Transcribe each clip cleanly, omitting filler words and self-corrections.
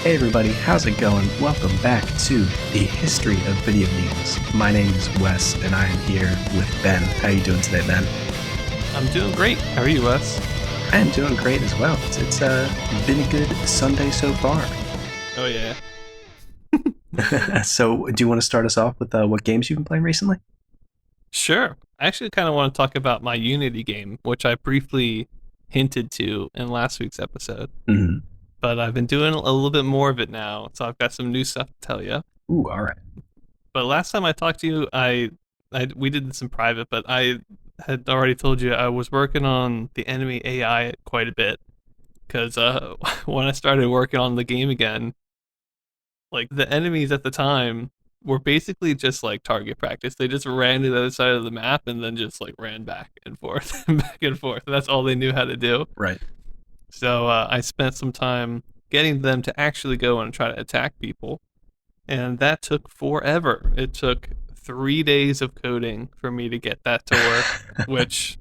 Hey everybody, how's it going? Welcome back to the History of Video Games. My name is Wes, and I am here with Ben. How are you doing today, Ben? I'm doing great. How are you, Wes? I am doing great as well. It's been a good Sunday so far. Oh, yeah. So, do you want to start us off with what games you've been playing recently? Sure. I actually kind of want to talk about my Unity game, which I briefly hinted to in last week's episode. Mm-hmm. But I've been doing a little bit more of it now, so I've got some new stuff to tell you. Ooh, all right. But last time I talked to you, we did this in private, but I had already told you I was working on the enemy AI quite a bit because when I started working on the game again, like the enemies at the time were basically just like target practice. They just ran to the other side of the map and then just like ran back and forth and back and forth. That's all they knew how to do. Right. So I spent some time getting them to actually go and try to attack people, and that took forever. It took 3 days of coding for me to get that to work. Which,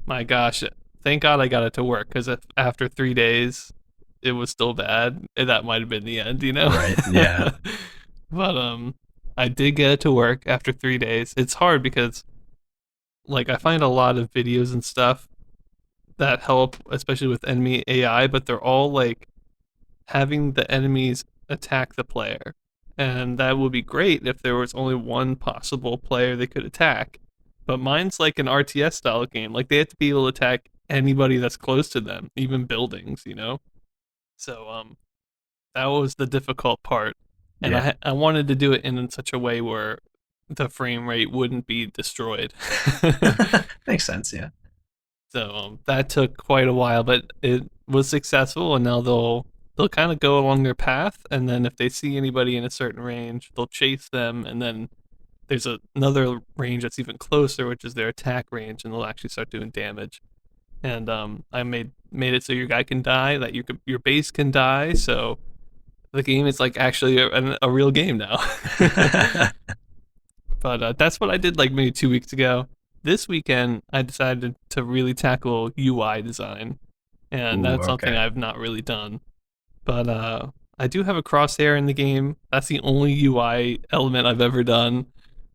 my gosh, thank God I got it to work, because after 3 days it was still bad, and that might have been the end, you know. Right. Yeah. But I did get it to work after 3 days. It's hard because like I find a lot of videos and stuff that help, especially with enemy AI, but they're all like having the enemies attack the player. And that would be great if there was only one possible player they could attack. But mine's like an RTS style game. Like they have to be able to attack anybody that's close to them, even buildings, you know? So that was the difficult part. And Yeah. I wanted to do it in such a way where the frame rate wouldn't be destroyed. Makes sense. Yeah. So that took quite a while, but it was successful, and now they'll kind of go along their path, and then if they see anybody in a certain range, they'll chase them, and then there's another range that's even closer, which is their attack range, and they'll actually start doing damage. And I made it so your guy can die, that your base can die, so the game is like actually a real game now. But that's what I did like maybe 2 weeks ago. This weekend, I decided to really tackle UI design, and Ooh, that's something okay. I've not really done. But I do have a crosshair in the game. That's the only UI element I've ever done.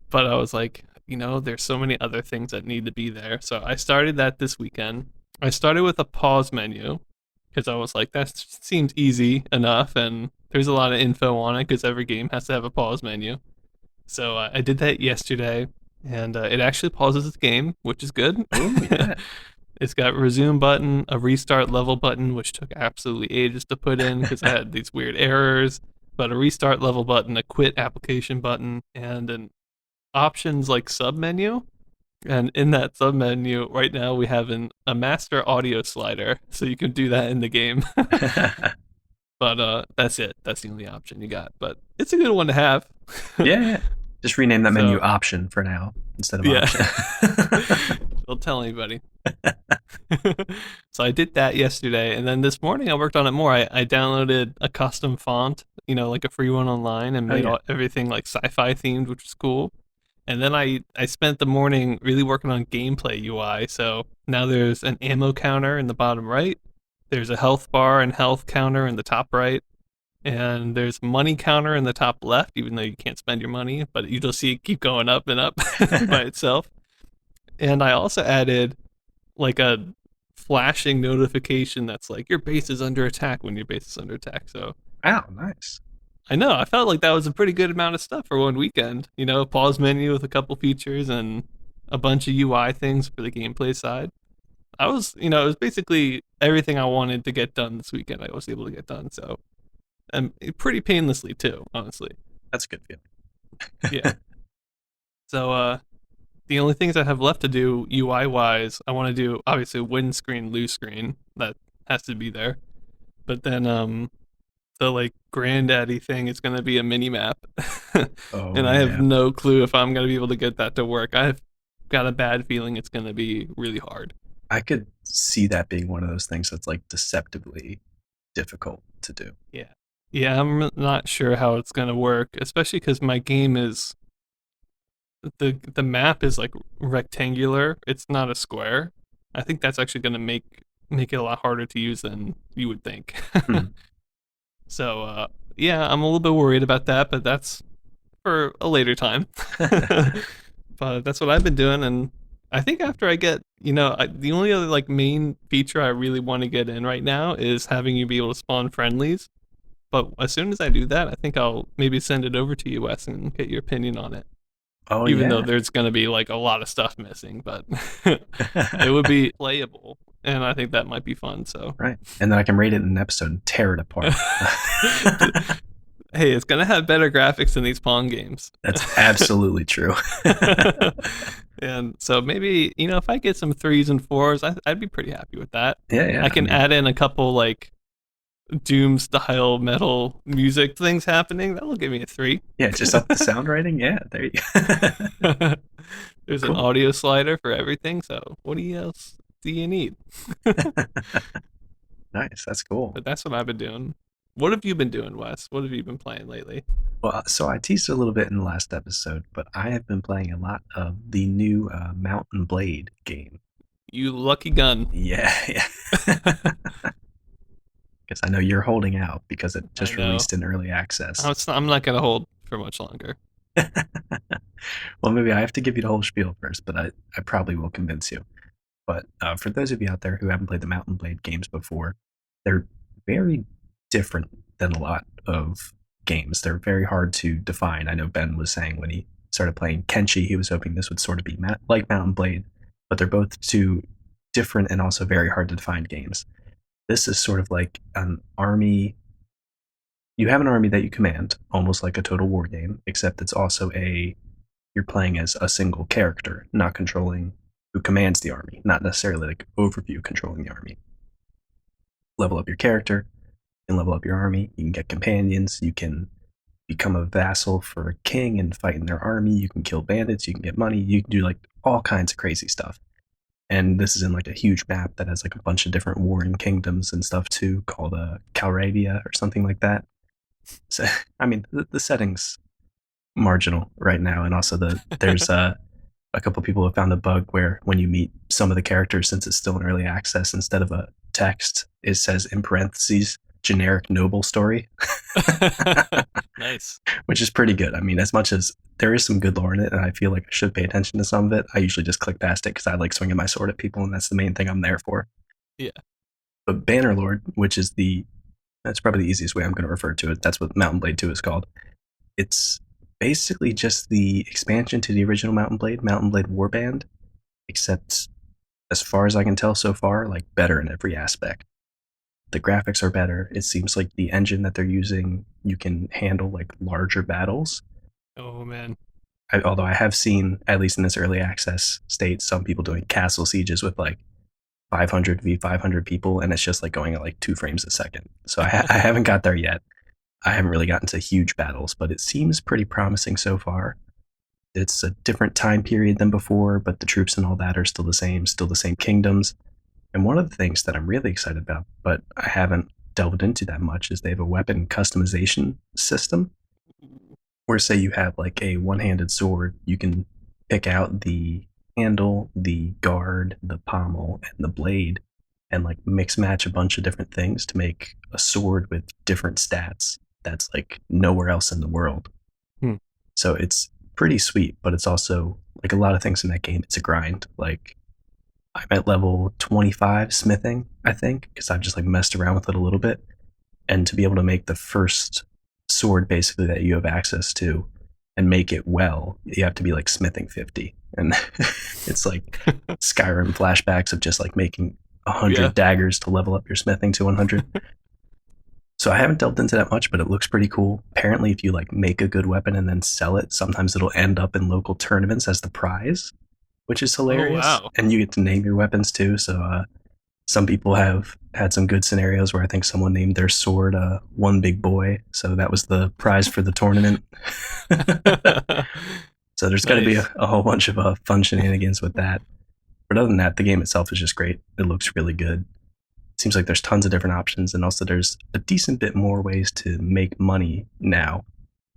But I was like, there's so many other things that need to be there. So I started that this weekend. I started with a pause menu because I was like, that seems easy enough, and there's a lot of info on it because every game has to have a pause menu. So I did that yesterday, and it actually pauses the game, which is good. Ooh, yeah. It's got resume button, a restart level button, which took absolutely ages to put in because I had these weird errors. But a restart level button, a quit application button, and an options like sub menu. And in that sub menu, right now we have a master audio slider, so you can do that in the game. But that's it. That's the only option you got. But it's a good one to have. Yeah. Yeah. Just rename that menu So option for now instead of yeah, option. don't tell anybody. So I did that yesterday, and then this morning I worked on it more. I downloaded a custom font, like a free one online, and Oh made yeah. everything like sci-fi themed, which was cool. And then I spent the morning really working on gameplay UI. So now there's an ammo counter in the bottom right. There's a health bar and health counter in the top right. And there's money counter in the top left, even though you can't spend your money, but you just see it keep going up and up by itself. And I also added like a flashing notification that's like your base is under attack when your base is under attack. So Wow, nice. I know I felt like that was a pretty good amount of stuff for one weekend. Pause menu with a couple features and a bunch of UI things for the gameplay side. It was basically everything I wanted to get done this weekend. I was able to get done. So and pretty painlessly too, honestly. That's a good feeling. Yeah. So the only things I have left to do UI wise, I want to do obviously win screen, lose screen. That has to be there. But then the like granddaddy thing is going to be a mini map, Oh and I have yeah. no clue if I'm going to be able to get that to work. I've got a bad feeling it's going to be really hard. I could see that being one of those things that's like deceptively difficult to do. Yeah. Yeah, I'm not sure how it's going to work, especially because my game is the map is like rectangular. It's not a square. I think that's actually going to make it a lot harder to use than you would think. Hmm. So yeah, I'm a little bit worried about that, but that's for a later time. But that's what I've been doing, and I think after I get, the only other like main feature I really want to get in right now is having you be able to spawn friendlies. But as soon as I do that, I think I'll maybe send it over to you, Wes, and get your opinion on it. Oh Even though yeah. there's going to be like a lot of stuff missing, but it would be playable, and I think that might be fun. So, Right. And then I can rate it in an episode and tear it apart. hey, it's gonna have better graphics than these Pong games. That's absolutely true. And so maybe if I get some 3s and 4s, I'd be pretty happy with that. Yeah. I can add in a couple like Doom style metal music things happening. That'll give me a 3. Yeah, just up the sound rating. Yeah, there you go. There's Cool. an audio slider for everything. So what else do you need? Nice. That's cool. But that's what I've been doing. What have you been doing, Wes? What have you been playing lately? Well, so I teased a little bit in the last episode, but I have been playing a lot of the new Mountain Blade game. You lucky gun. Yeah. Because I know you're holding out because it just released in early access. I'm not going to hold for much longer. Well, maybe I have to give you the whole spiel first, but I probably will convince you. But for those of you out there who haven't played the Mountain Blade games before, they're very different than a lot of games. They're very hard to define. I know Ben was saying when he started playing Kenshi, he was hoping this would sort of be like Mountain Blade, but they're both two different and also very hard to define games. This is sort of like an army. You have an army that you command, almost like a Total War game, except it's also you're playing as a single character, not controlling who commands the army, not necessarily like overview controlling the army. Level up your character, you can level up your army, you can get companions, you can become a vassal for a king and fight in their army, you can kill bandits, you can get money, you can do like all kinds of crazy stuff. And this is in like a huge map that has like a bunch of different warring kingdoms and stuff too, called Calravia or something like that. So, I mean, the setting's marginal right now, and also there's a couple people have found a bug where when you meet some of the characters, since it's still in early access, instead of a text, it says in parentheses generic noble story. Nice. Which is pretty good. I mean, as much as there is some good lore in it, and I feel like I should pay attention to some of it, I usually just click past it because I like swinging my sword at people, and that's the main thing I'm there for. Yeah. But Bannerlord, which is that's probably the easiest way I'm going to refer to it. That's what Mountain Blade 2 is called. It's basically just the expansion to the original Mountain Blade Warband, except as far as I can tell so far, like better in every aspect. The graphics are better. It seems like the engine that they're using, you can handle like larger battles. Oh man. Although I have seen, at least in this early access state, some people doing castle sieges with like 500 v 500 people, and it's just like going at like 2 frames a second. So I haven't got there yet. I haven't really gotten to huge battles, but it seems pretty promising so far. It's a different time period than before, but the troops and all that are still the same kingdoms. And one of the things that I'm really excited about, but I haven't delved into that much, is they have a weapon customization system where, say you have like a one-handed sword, you can pick out the handle, the guard, the pommel, and the blade, and like mix match a bunch of different things to make a sword with different stats that's like nowhere else in the world. So it's pretty sweet, but it's also like a lot of things in that game, it's a grind. Like I'm at level 25 smithing, I think, because I've just like messed around with it a little bit. And to be able to make the first sword basically that you have access to and make it well, you have to be like smithing 50. And it's like Skyrim flashbacks of just like making 100 daggers to level up your smithing to 100. So I haven't delved into that much, but it looks pretty cool. Apparently, if you like make a good weapon and then sell it, sometimes it'll end up in local tournaments as the prize, which is hilarious. Oh, wow. And you get to name your weapons too. So some people have had some good scenarios where I think someone named their sword One Big Boy. So that was the prize for the tournament. So there's got to be a whole bunch of fun shenanigans with that. But other than that, the game itself is just great. It looks really good. Seems like there's tons of different options, and also there's a decent bit more ways to make money now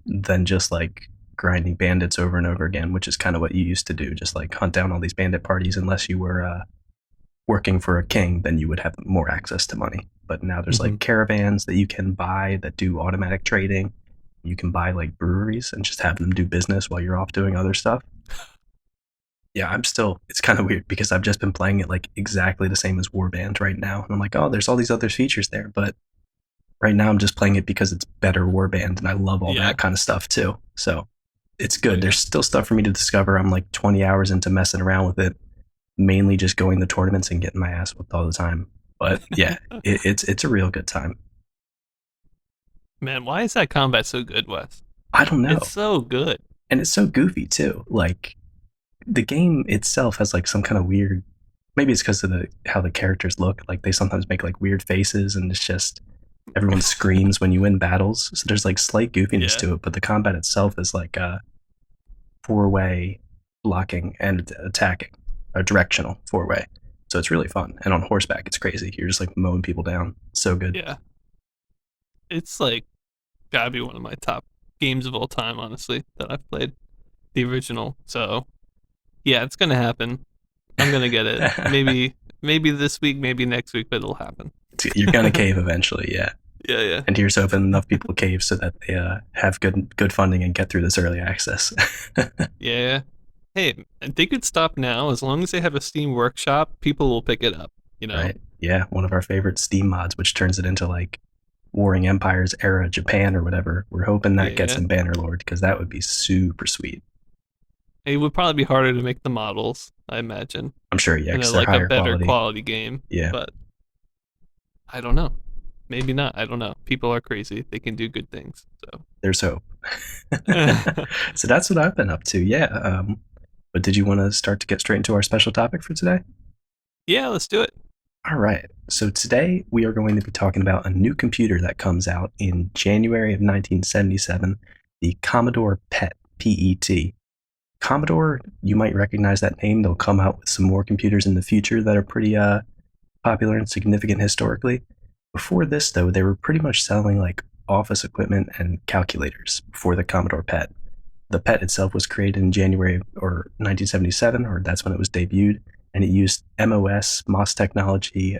than just like grinding bandits over and over again, which is kind of what you used to do, just like hunt down all these bandit parties. Unless you were working for a king, then you would have more access to money. but now there's Mm-hmm. like caravans that you can buy that do automatic trading. You can buy like breweries and just have them do business while you're off doing other stuff. Yeah, it's kind of weird because I've just been playing it like exactly the same as Warband right now. And I'm like, oh, there's all these other features there. But right now I'm just playing it because it's better Warband and I love all Yeah. that kind of stuff too. So it's Oh good. yeah. There's still stuff for me to discover. I'm like 20 hours into messing around with it, mainly just going to tournaments and getting my ass whooped all the time. But yeah, it's a real good time. Man, why is that combat so good, Wes? I don't It's know. so good. And it's so goofy too. Like the game itself has like some kind of weird, maybe it's because of the how the characters look. Like they sometimes make like weird faces and it's just everyone screams when you win battles. So there's like slight goofiness Yeah. to it, but the combat itself is like a four-way blocking and attacking, a directional four-way. So it's really fun. And on horseback, it's crazy. You're just like mowing people down. It's so good. Yeah. It's like gotta be one of my top games of all time, honestly, that I've played. The original. So yeah, it's gonna happen. I'm gonna get it. Maybe this week, maybe next week, but it'll happen. You're gonna cave eventually, yeah. Yeah, yeah. And here's hoping enough people cave so that they have good funding and get through this early access. Yeah. Hey, they could stop now as long as they have a Steam workshop. People will pick it up. You know. Right? Yeah, one of our favorite Steam mods, which turns it into like Warring Empires era Japan or whatever. We're hoping that gets Yeah. in Bannerlord because that would be super sweet. It would probably be harder to make the models, I imagine, I'm sure, yeah, in because they're like a higher better quality. quality game. Yeah, But I don't know. Maybe not. I don't know. People are crazy. They can do good things. So there's hope. So that's what I've been up to. Yeah. But did you want to start to get straight into our special topic for today? yeah, let's do it. All right. So today we are going to be talking about a new computer that comes out in January of 1977, the Commodore PET, PET. Commodore, you might recognize that name. They'll come out with some more computers in the future that are pretty popular and significant historically. Before this, though, they were pretty much selling like office equipment and calculators before the Commodore PET. The PET itself was created in January or 1977, or that's when it was debuted, and it used MOS technology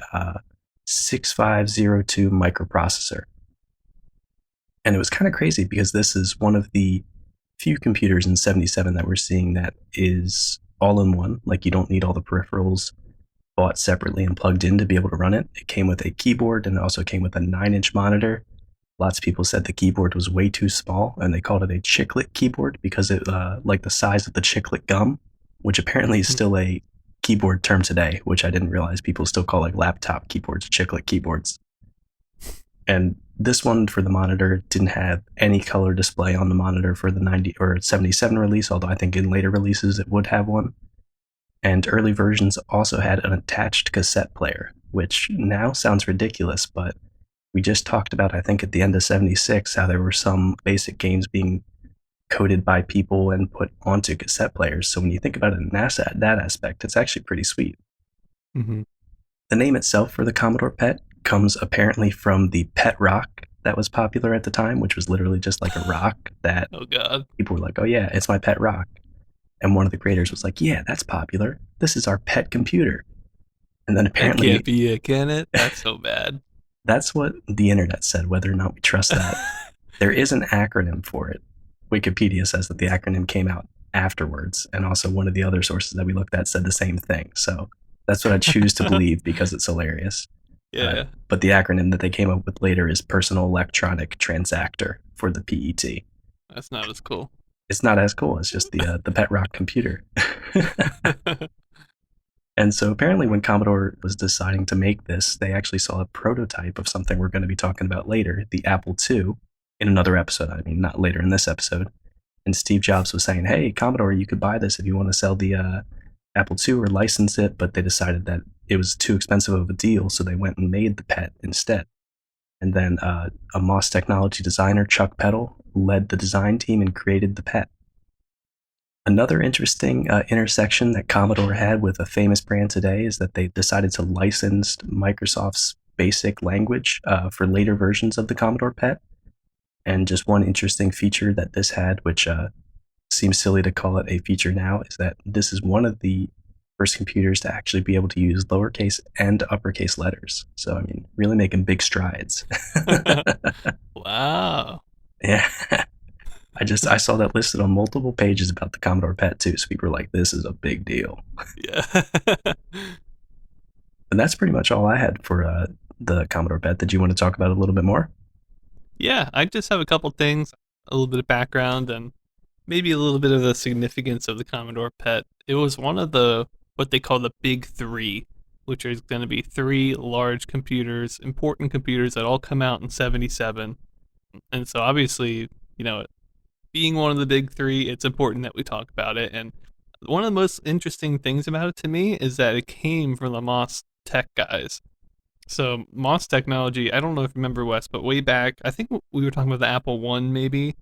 6502 microprocessor. And it was kind of crazy because this is one of the few computers in 77 that we're seeing that is all in one. Like you don't need all the peripherals bought separately and plugged in to be able to run it. It came with a keyboard and it also came with a 9-inch monitor. Lots of people said the keyboard was way too small and they called it a chiclet keyboard because it like the size of the chiclet gum, which apparently is still a keyboard term today, which I didn't realize people still call like laptop keyboards chiclet keyboards. And this one for the monitor didn't have any color display on the monitor for the 90 or 77 release, although I think in later releases it would have one. And early versions also had an attached cassette player, which now sounds ridiculous, but we just talked about, I think at the end of 76, how there were some basic games being coded by people and put onto cassette players. So when you think about it in that aspect, it's actually pretty sweet. Mm-hmm. The name itself for the Commodore PET comes apparently from the pet rock that was popular at the time, which was literally just like a rock that Oh God. people were like, oh yeah, it's my pet rock. And one of the creators was like, yeah, that's popular. This is our pet computer. And then That apparently can't be it, can it? That's so bad. that's what the internet said, whether or not we trust that. There is an acronym for it. Wikipedia says that the acronym came out afterwards. And also one of the other sources that we looked at said the same thing. So that's what I choose to believe because it's hilarious. Yeah. But the acronym that they came up with later is Personal Electronic Transactor for the PET. That's not as cool. It's not as cool. It's just the pet rock computer. And so apparently when Commodore was deciding to make this, they actually saw a prototype of something we're going to be talking about later, the Apple II, in another episode. I mean, not later in this episode. And Steve Jobs was saying, hey, Commodore, you could buy this if you want to sell the Apple II or license it. But they decided that it was too expensive of a deal, so they went and made the PET instead. And then a MOS technology designer, Chuck Peddle, led the design team and created the PET. Another interesting intersection that Commodore had with a famous brand today is that they decided to license Microsoft's BASIC language for later versions of the Commodore PET. And just one interesting feature that this had, which seems silly to call it a feature now, is that this is one of the first computers to actually be able to use lowercase and uppercase letters. So I mean, really making big strides. Wow. Yeah. I saw that listed on multiple pages about the Commodore Pet too. So people were like, "This is a big deal." Yeah. And that's pretty much all I had for the Commodore Pet. Did you want to talk about it a little bit more? Yeah, I just have a couple things, a little bit of background, and maybe a little bit of the significance of the Commodore Pet. It was one of the what they call the big three, which is going to be three large computers, important computers that all come out in '77. And so obviously, you know, being one of the big three, it's important that we talk about it. And one of the most interesting things about it to me is that it came from the MOS Tech guys. So MOS technology, I don't know if you remember, Wes, but way back, I think we were talking about the Apple One maybe.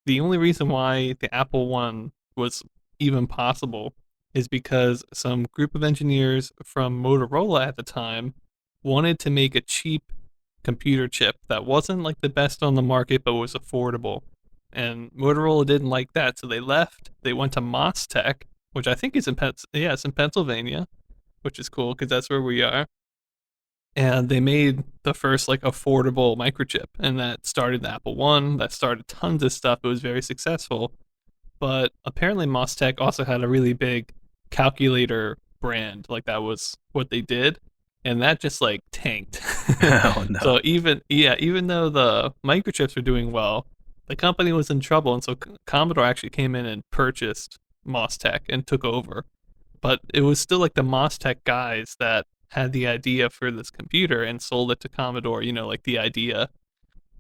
The only reason why the Apple One was even possible is because some group of engineers from Motorola at the time wanted to make a cheap computer chip that wasn't like the best on the market but was affordable. And Motorola didn't like that, so they left. They went to MOS Tech, which I think is it's in Pennsylvania, which is cool because that's where we are. And they made the first like affordable microchip, and that started the Apple One. That started tons of stuff. It was very successful. But apparently, MOSTech also had a really big calculator brand. Like that was what they did, and that just like tanked. Oh no. So even though the microchips were doing well, the company was in trouble, and so Commodore actually came in and purchased MOSTech and took over. But it was still like the MOSTech guys that had the idea for this computer and sold it to Commodore, like the idea.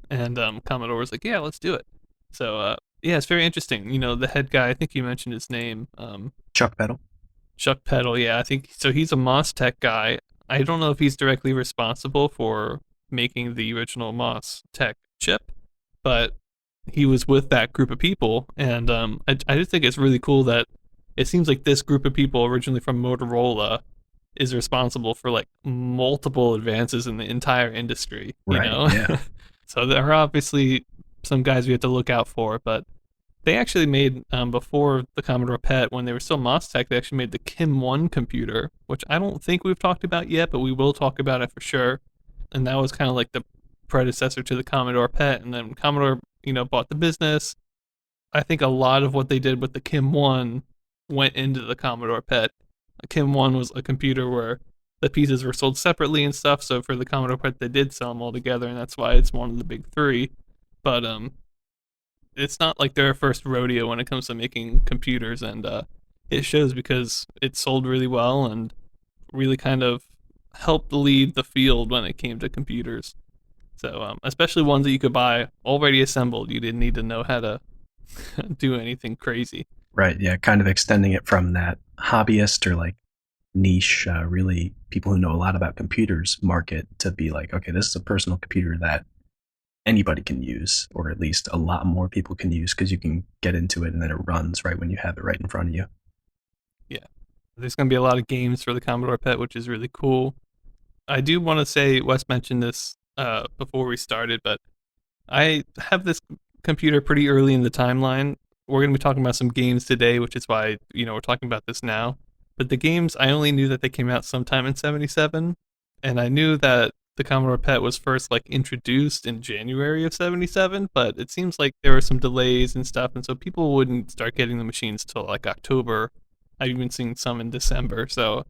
And Commodore was like, yeah, let's do it. So, yeah, it's very interesting. The head guy, I think you mentioned his name. Chuck Peddle. Chuck Peddle, yeah, I think so. He's a MOS Tech guy. I don't know if he's directly responsible for making the original MOS Tech chip, but he was with that group of people. And I just think it's really cool that it seems like this group of people originally from Motorola is responsible for like multiple advances in the entire industry, Right, yeah. So there are obviously some guys we have to look out for, but they actually made before the Commodore Pet, when they were still MOSTech, they actually made the Kim 1 computer, which I don't think we've talked about yet, but we will talk about it for sure. And that was kind of like the predecessor to the Commodore Pet, and then Commodore, bought the business. I think a lot of what they did with the Kim 1 went into the Commodore Pet. Kim 1 was a computer where the pieces were sold separately and stuff, so for the Commodore Pet they did sell them all together, and that's why it's one of the big three. But it's not like their first rodeo when it comes to making computers, and it shows because it sold really well and really kind of helped lead the field when it came to computers. So especially ones that you could buy already assembled, you didn't need to know how to do anything crazy. Right, yeah, kind of extending it from that hobbyist or like niche, really people who know a lot about computers market to be like, okay, this is a personal computer that anybody can use, or at least a lot more people can use, because you can get into it and then it runs right when you have it right in front of you. Yeah. There's going to be a lot of games for the Commodore Pet, which is really cool. I do want to say, Wes mentioned this before we started, but I have this computer pretty early in the timeline. We're going to be talking about some games today, which is why, we're talking about this now. But the games, I only knew that they came out sometime in '77, and I knew that the Commodore Pet was first like introduced in January of '77, but it seems like there were some delays and stuff, and so people wouldn't start getting the machines till like October. I've even seen some in December, so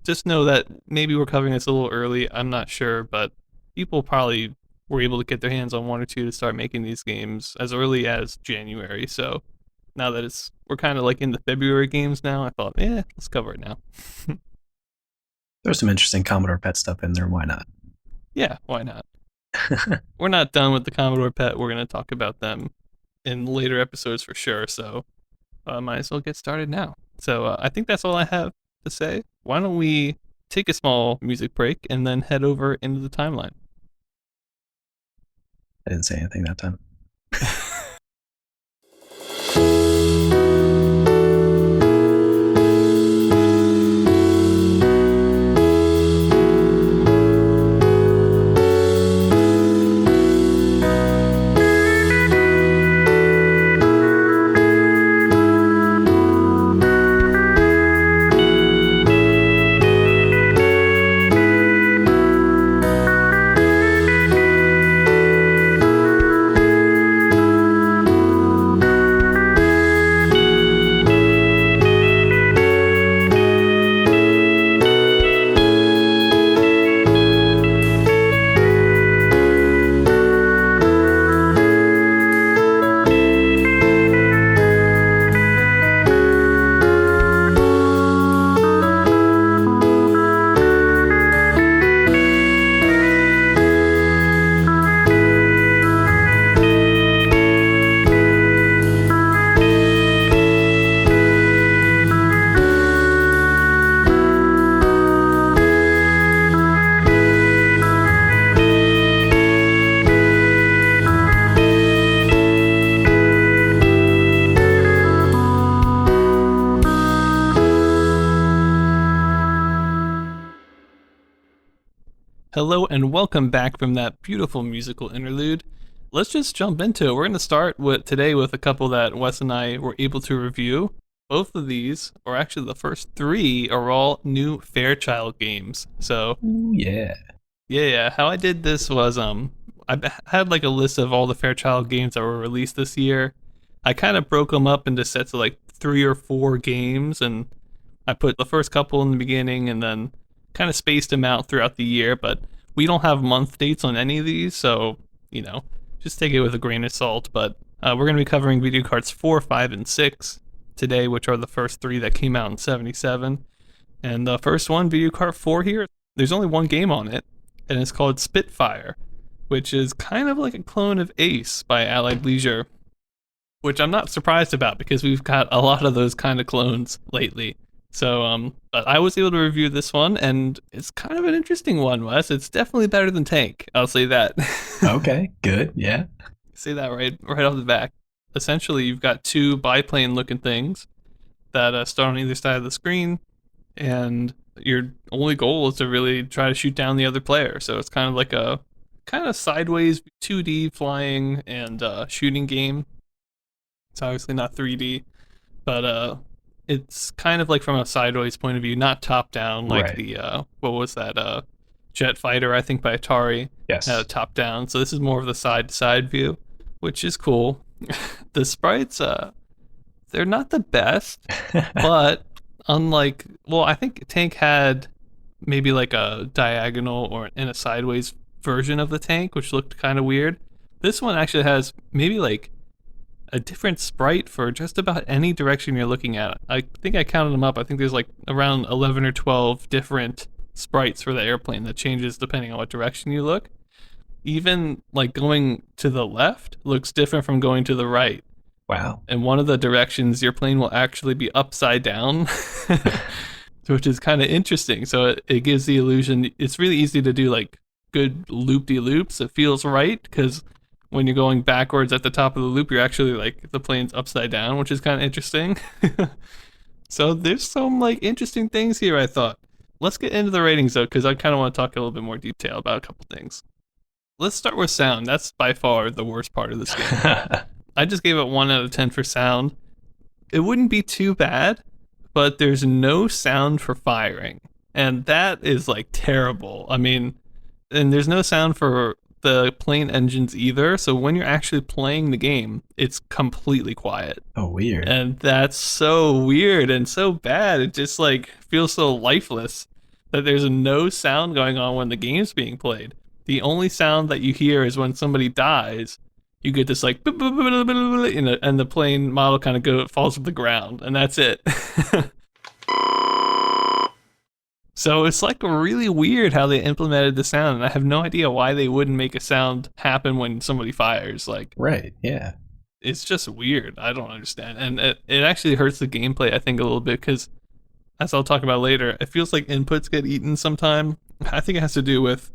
just know that maybe we're covering this a little early. I'm not sure, but people probably were able to get their hands on one or two to start making these games as early as January. So now that we're kind of like in the February games now, I thought, let's cover it now. There's some interesting Commodore Pet stuff in there. Why not? Yeah, why not? We're not done with the Commodore Pet. We're going to talk about them in later episodes for sure. So might as well get started now. So I think that's all I have to say. Why don't we take a small music break and then head over into the timeline? I didn't say anything that time. Hello and welcome back from that beautiful musical interlude. Let's just jump into it. We're going to start today with a couple that Wes and I were able to review. Both of these, or actually the first three, are all new Fairchild games. So, Ooh, yeah. yeah. How I did this was had like a list of all the Fairchild games that were released this year. I kind of broke them up into sets of like 3 or 4 games, and I put the first couple in the beginning and then kind of spaced them out throughout the year, but we don't have month dates on any of these, so, just take it with a grain of salt. But we're going to be covering video cards 4, 5, and 6 today, which are the first 3 that came out in 77. And the first one, video card 4 here, there's only one game on it, and it's called Spitefire, which is kind of like a clone of Ace by Allied Leisure, which I'm not surprised about because we've got a lot of those kind of clones lately. So, but I was able to review this one, and it's kind of an interesting one, Wes. It's definitely better than Tank. I'll say that. Okay, good. Yeah. Say that right off the back. Essentially, you've got 2 biplane-looking things that start on either side of the screen, and your only goal is to really try to shoot down the other player. So it's kind of like a kind of sideways 2D flying and shooting game. It's obviously not 3D, but it's kind of like from a sideways point of view, not top down like Right. the what was that Jet Fighter, I think, by Atari. Yes. Top down. So this is more of the side to side view, which is cool. The sprites, they're not the best, but unlike, well, I think Tank had maybe like a diagonal or in a sideways version of the Tank, which looked kind of weird. This one actually has maybe like a different sprite for just about any direction you're looking at. I think I counted them up. I think there's like around 11 or 12 different sprites for the airplane that changes depending on what direction you look. Even like going to the left looks different from going to the right. Wow. And one of the directions, your plane will actually be upside down, which is kind of interesting. So it gives the illusion, it's really easy to do like good loop-de-loops. It feels right because when you're going backwards at the top of the loop, you're actually like the plane's upside down, which is kind of interesting. So there's some like interesting things here, I thought. Let's get into the ratings though, because I kind of want to talk a little bit more detail about a couple things. Let's start with sound. That's by far the worst part of this game. I just gave it 1 out of 10 for sound. It wouldn't be too bad, but there's no sound for firing. And that is like terrible. I mean, and there's no sound for the plane engines either. So when you're actually playing the game, it's completely quiet. Oh, weird. And that's so weird and so bad. It just like feels so lifeless that there's no sound going on when the game's being played. The only sound that you hear is when somebody dies. You get this like, and the plane model kind of falls to the ground, and that's it. So it's like really weird how they implemented the sound, and I have no idea why they wouldn't make a sound happen when somebody fires. Like, right, yeah. It's just weird. I don't understand. And it actually hurts the gameplay, I think, a little bit, because as I'll talk about later, it feels like inputs get eaten sometime. I think it has to do with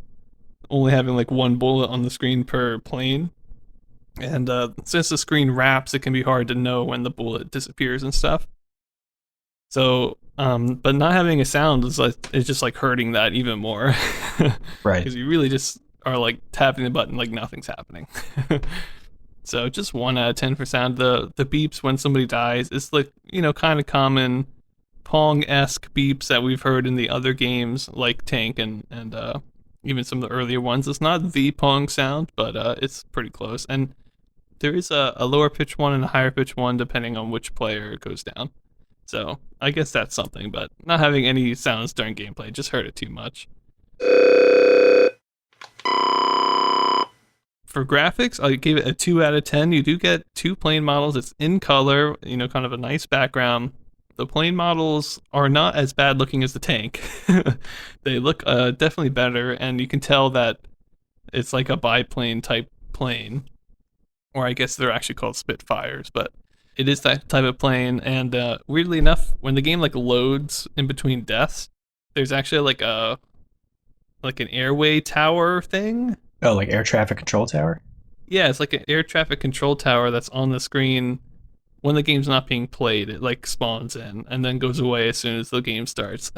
only having like 1 bullet on the screen per plane. And since the screen wraps, it can be hard to know when the bullet disappears and stuff. So, but not having a sound is just like hurting that even more. Right. Because you really just are like tapping the button like nothing's happening. So just 1 out of 10 for sound. The beeps when somebody dies, it's like, kind of common Pong-esque beeps that we've heard in the other games like Tank and even some of the earlier ones. It's not the Pong sound, but it's pretty close. And there is a lower pitch one and a higher pitch one depending on which player it goes down. So I guess that's something, but not having any sounds during gameplay just hurt it too much. For graphics, I gave it a 2 out of 10. You do get 2 plane models. It's in color, kind of a nice background. The plane models are not as bad looking as the Tank. They look definitely better, and you can tell that it's like a biplane type plane. Or I guess they're actually called Spitfires, but it is that type of plane. And weirdly enough, when the game like loads in between deaths, there's actually like an airway tower thing. Oh, like air traffic control tower? Yeah, it's like an air traffic control tower that's on the screen when the game's not being played. It like spawns in and then goes away as soon as the game starts.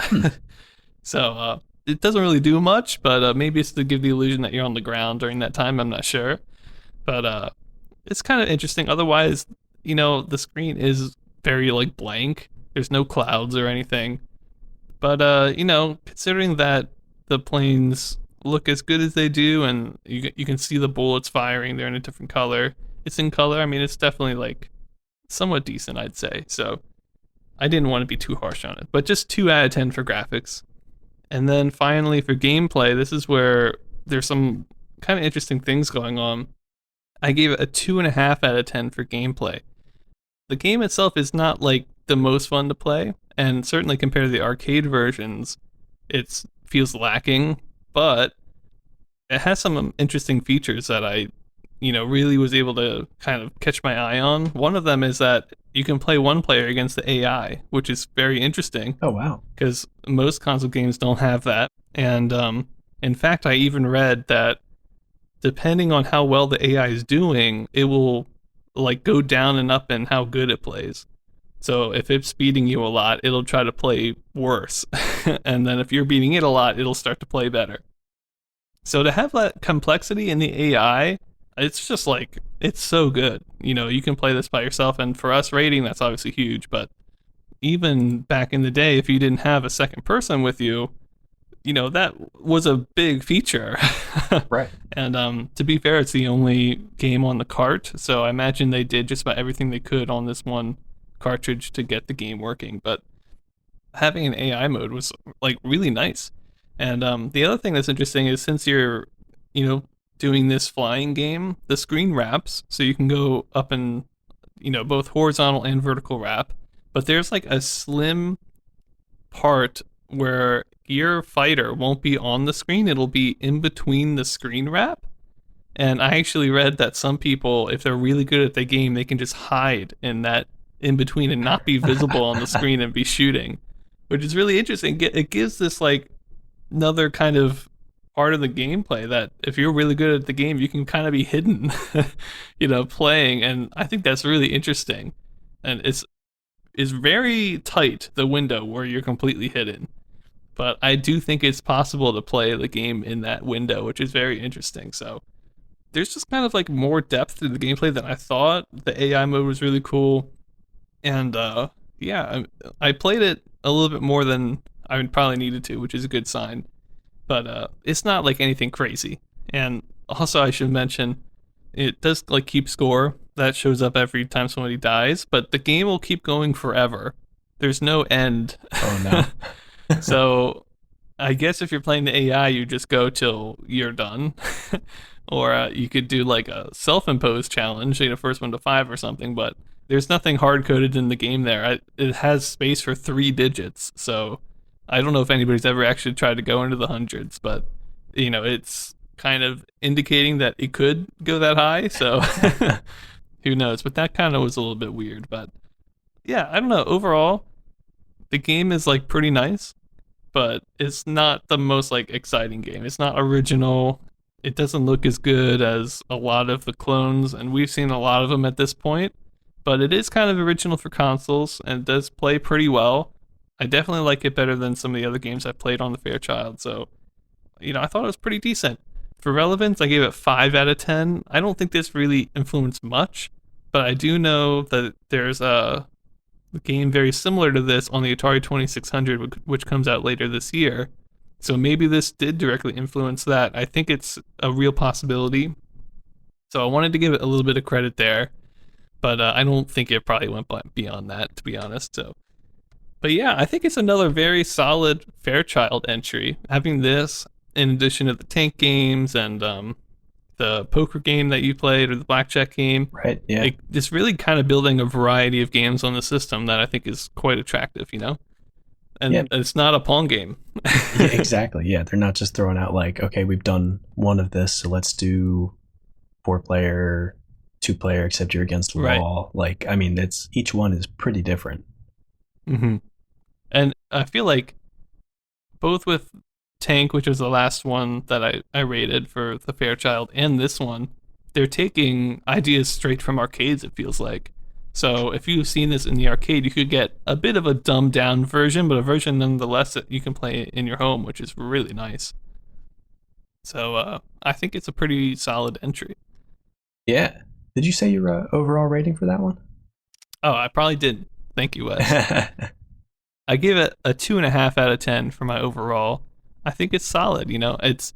So it doesn't really do much, but maybe it's to give the illusion that you're on the ground during that time. I'm not sure, but it's kind of interesting. Otherwise, the screen is very like blank. There's no clouds or anything. But considering that the planes look as good as they do, and you can see the bullets firing, they're in a different color. It's in color. I mean, it's definitely like somewhat decent, I'd say. So I didn't want to be too harsh on it, but just 2 out of 10 for graphics. And then finally for gameplay, this is where there's some kind of interesting things going on. I gave it a 2.5 out of 10 for gameplay. The game itself is not like the most fun to play, and certainly compared to the arcade versions, it feels lacking, but it has some interesting features that I, really was able to kind of catch my eye on. One of them is that you can play one player against the AI, which is very interesting Oh wow. because most console games don't have that. And in fact, I even read that depending on how well the AI is doing, it will like go down and up in how good it plays. So if it's beating you a lot, it'll try to play worse. And then if you're beating it a lot, it'll start to play better. So to have that complexity in the AI, it's just like, it's so good. You can play this by yourself. And for us rating, that's obviously huge. But even back in the day, if you didn't have a second person with you, that was a big feature. Right. And to be fair, it's the only game on the cart. So I imagine they did just about everything they could on this one cartridge to get the game working. But having an AI mode was like really nice. And the other thing that's interesting is since you're, doing this flying game, the screen wraps, so you can go up and, both horizontal and vertical wrap. But there's like a slim part where your fighter won't be on the screen, it'll be in between the screen wrap. And I actually read that some people, if they're really good at the game, they can just hide in that in between and not be visible on the screen and be shooting, which is really interesting. It gives this like another kind of part of the gameplay that if you're really good at the game, you can kind of be hidden, playing. And I think that's really interesting. And it's very tight, the window where you're completely hidden. But I do think it's possible to play the game in that window, which is very interesting. So there's just kind of like more depth to the gameplay than I thought. The AI mode was really cool. And yeah, I played it a little bit more than I probably needed to, which is a good sign. But it's not like anything crazy. And also, I should mention, it does like keep score. That shows up every time somebody dies, but the game will keep going forever. There's no end. Oh no. So I guess if you're playing the AI, you just go till you're done. Or you could do like a self-imposed challenge, first one to 5 or something, but there's nothing hard-coded in the game there. It has space for 3 digits, so I don't know if anybody's ever actually tried to go into the hundreds, but, it's kind of indicating that it could go that high, so who knows. But that kind of was a little bit weird, but yeah, I don't know. Overall, the game is like pretty nice, but it's not the most like exciting game. It's not original. It doesn't look as good as a lot of the clones, and we've seen a lot of them at this point, but it is kind of original for consoles and it does play pretty well. I definitely like it better than some of the other games I played on the Fairchild, so I thought it was pretty decent. For relevance, I gave it 5 out of 10. I don't think this really influenced much, but I do know that there's a game very similar to this on the Atari 2600, which comes out later this year. So maybe this did directly influence that. I think it's a real possibility. So I wanted to give it a little bit of credit there, but I don't think it probably went beyond that, to be honest. So, but yeah, I think it's another very solid Fairchild entry. Having this in addition to the tank games and the poker game that you played or the blackjack game, Right. Yeah. just really kind of building a variety of games on the system that I think is quite attractive, And Yeah. it's not a Pong game. Yeah, exactly. Yeah, they're not just throwing out like, okay, we've done one of this, so let's do 4-player, 2-player, except you're against a Right. wall. Like, I mean, it's each one is pretty different. Mm-hmm. And I feel like both with Tank, which was the last one that I rated for the Fairchild, and this one, they're taking ideas straight from arcades, it feels like. So if you've seen this in the arcade, you could get a bit of a dumbed down version, but a version nonetheless that you can play in your home, which is really nice. So I think it's a pretty solid entry. Yeah. Did you say your overall rating for that one? Oh, I probably did. Thank you, Wes. I give it a 2.5 out of 10 for my overall. I think it's solid. You know, it's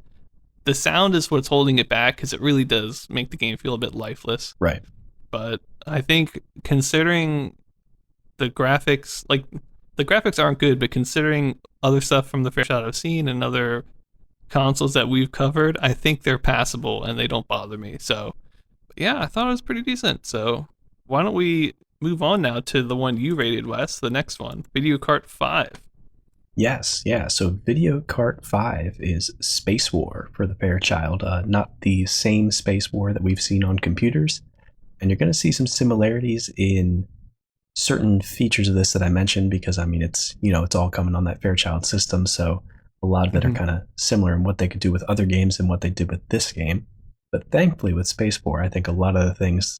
the sound is what's holding it back because it really does make the game feel a bit lifeless. Right. But I think considering the graphics, like the graphics aren't good, but considering other stuff from the Fairchild I've seen and other consoles that we've covered, I think they're passable and they don't bother me. So yeah, I thought it was pretty decent. So why don't we move on now to the one you rated, Wes, the next one, Video Kart 5. Yes, yeah. So Video Kart 5 is Space War for the Fairchild, not the same Space War that we've seen on computers. And you're going to see some similarities in certain features of this that I mentioned because, I mean, it's all coming on that Fairchild system. So a lot of it are kind of similar in what they could do with other games and what they did with this game. But thankfully with Space War, I think a lot of the things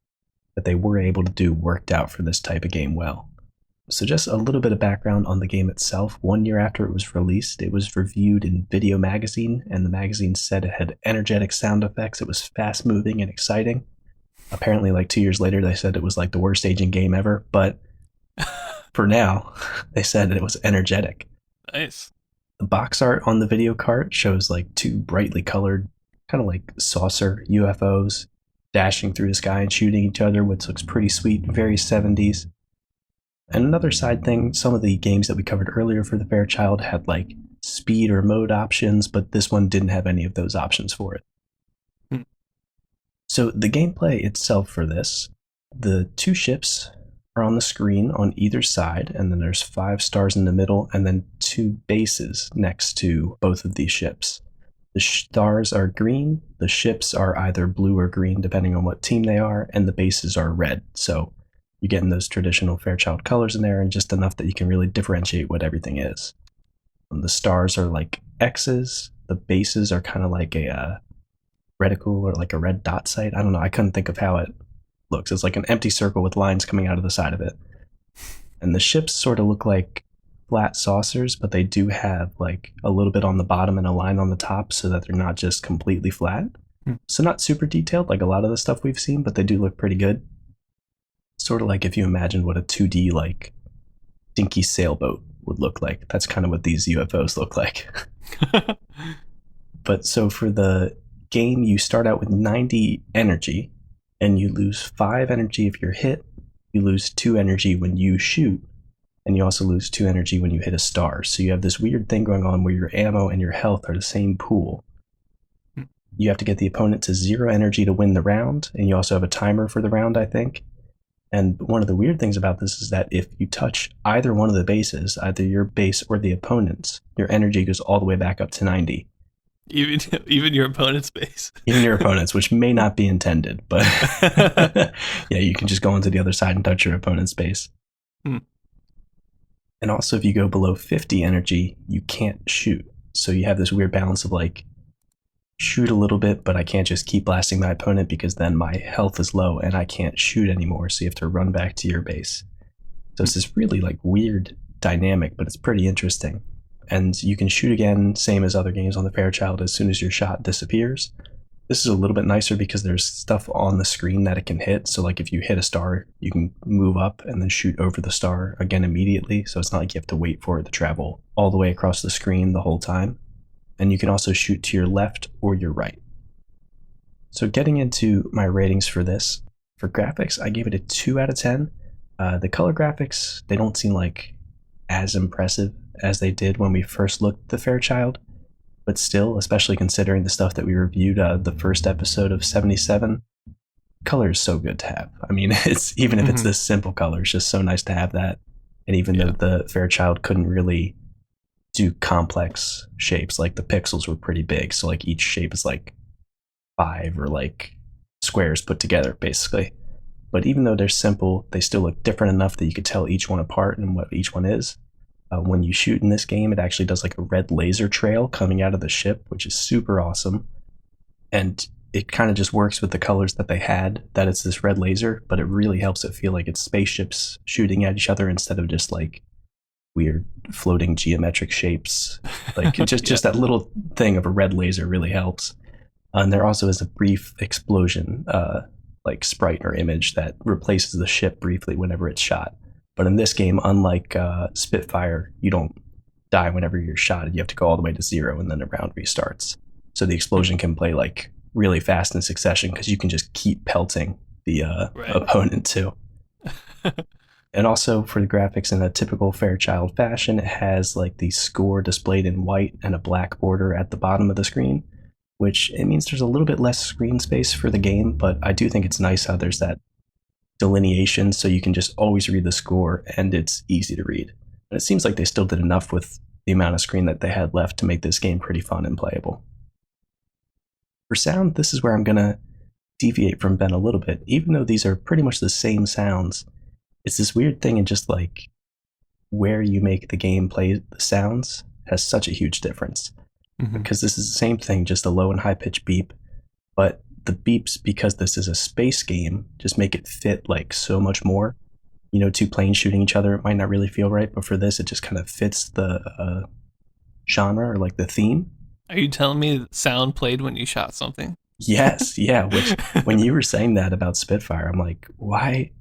that they were able to do worked out for this type of game well. So just a little bit of background on the game itself. 1 year after it was released, it was reviewed in Video Magazine, and the magazine said it had energetic sound effects, it was fast moving and exciting. Apparently, like 2 years later, they said it was like the worst aging game ever, but for now, they said it was energetic. Nice. The box art on the video cart shows like two brightly colored, kind of like saucer UFOs dashing through the sky and shooting each other, which looks pretty sweet, very 70s. And another side thing, some of the games that we covered earlier for the Fairchild had like speed or mode options, but this one didn't have any of those options for it. So the gameplay itself for this, the two ships are on the screen on either side, and then there's 5 stars in the middle, and then 2 bases next to both of these ships. The stars are green, the ships are either blue or green depending on what team they are, and the bases are red. So you're getting those traditional Fairchild colors in there, and just enough that you can really differentiate what everything is. The stars are like X's, the bases are kind of like a reticle or like a red dot sight. I don't know, I couldn't think of how it looks. It's like an empty circle with lines coming out of the side of it. And the ships sort of look like flat saucers, but they do have like a little bit on the bottom and a line on the top so that they're not just completely flat. So not super detailed like a lot of the stuff we've seen, but they do look pretty good. Sort of like if you imagine what a 2D like dinky sailboat would look like. That's kind of what these UFOs look like. But so for the game, you start out with 90 energy, and you lose 5 energy if you're hit. You lose 2 energy when you shoot, and you also lose 2 energy when you hit a star. So you have this weird thing going on where your ammo and your health are the same pool. You have to get the opponent to 0 energy to win the round, and you also have a timer for the round, I think. And one of the weird things about this is that if you touch either one of the bases, either your base or the opponent's, your energy goes all the way back up to 90. Even your opponent's base. Even your opponent's, which may not be intended, but yeah, you can just go onto the other side and touch your opponent's base. And also, if you go below 50 energy, you can't shoot. So you have this weird balance of like, shoot a little bit, but I can't just keep blasting my opponent because then my health is low and I can't shoot anymore. So you have to run back to your base. So it's this really like weird dynamic, but it's pretty interesting. And you can shoot again, same as other games on the Fairchild, as soon as your shot disappears. This is a little bit nicer because there's stuff on the screen that it can hit. So like if you hit a star, you can move up and then shoot over the star again immediately. So it's not like you have to wait for it to travel all the way across the screen the whole time. And you can also shoot to your left or your right. So getting into my ratings for this, for graphics, I gave it a 2 out of 10. The color graphics, they don't seem like as impressive as they did when we first looked at the Fairchild, but still, especially considering the stuff that we reviewed the first episode of 77, color is so good to have. I mean, it's even if it's this simple color, it's just so nice to have that. And even though the Fairchild couldn't really do complex shapes, like the pixels were pretty big, so like each shape is like 5 or like squares put together basically. But even though they're simple, they still look different enough that you could tell each one apart and what each one is. When you shoot in this game, it actually does like a red laser trail coming out of the ship, which is super awesome. And it kind of just works with the colors that they had, that it's this red laser, but it really helps it feel like it's spaceships shooting at each other instead of just like weird floating geometric shapes. Like just Yeah. just that little thing of a red laser really helps. And there also is a brief explosion, like sprite or image that replaces the ship briefly whenever it's shot. But in this game, unlike Spitfire, you don't die whenever you're shot. You have to go all the way to 0 and then the round restarts. So the explosion can play like really fast in succession because you can just keep pelting the Right. opponent too. And also for the graphics, in a typical Fairchild fashion, it has like the score displayed in white and a black border at the bottom of the screen, which it means there's a little bit less screen space for the game, but I do think it's nice how there's that delineation so you can just always read the score and it's easy to read. And it seems like they still did enough with the amount of screen that they had left to make this game pretty fun and playable. For sound, this is where I'm going to deviate from Ben a little bit. Even though these are pretty much the same sounds, it's this weird thing in just like where you make the game play the sounds has such a huge difference. Because this is the same thing, just a low and high pitch beep, but the beeps, because this is a space game, just make it fit like so much more. You know, two planes shooting each other, it might not really feel right, but for this, it just kind of fits the genre or like the theme. Are you telling me that sound played when you shot something? Yes, yeah. Which when you were saying that about Spitfire, I'm like, why?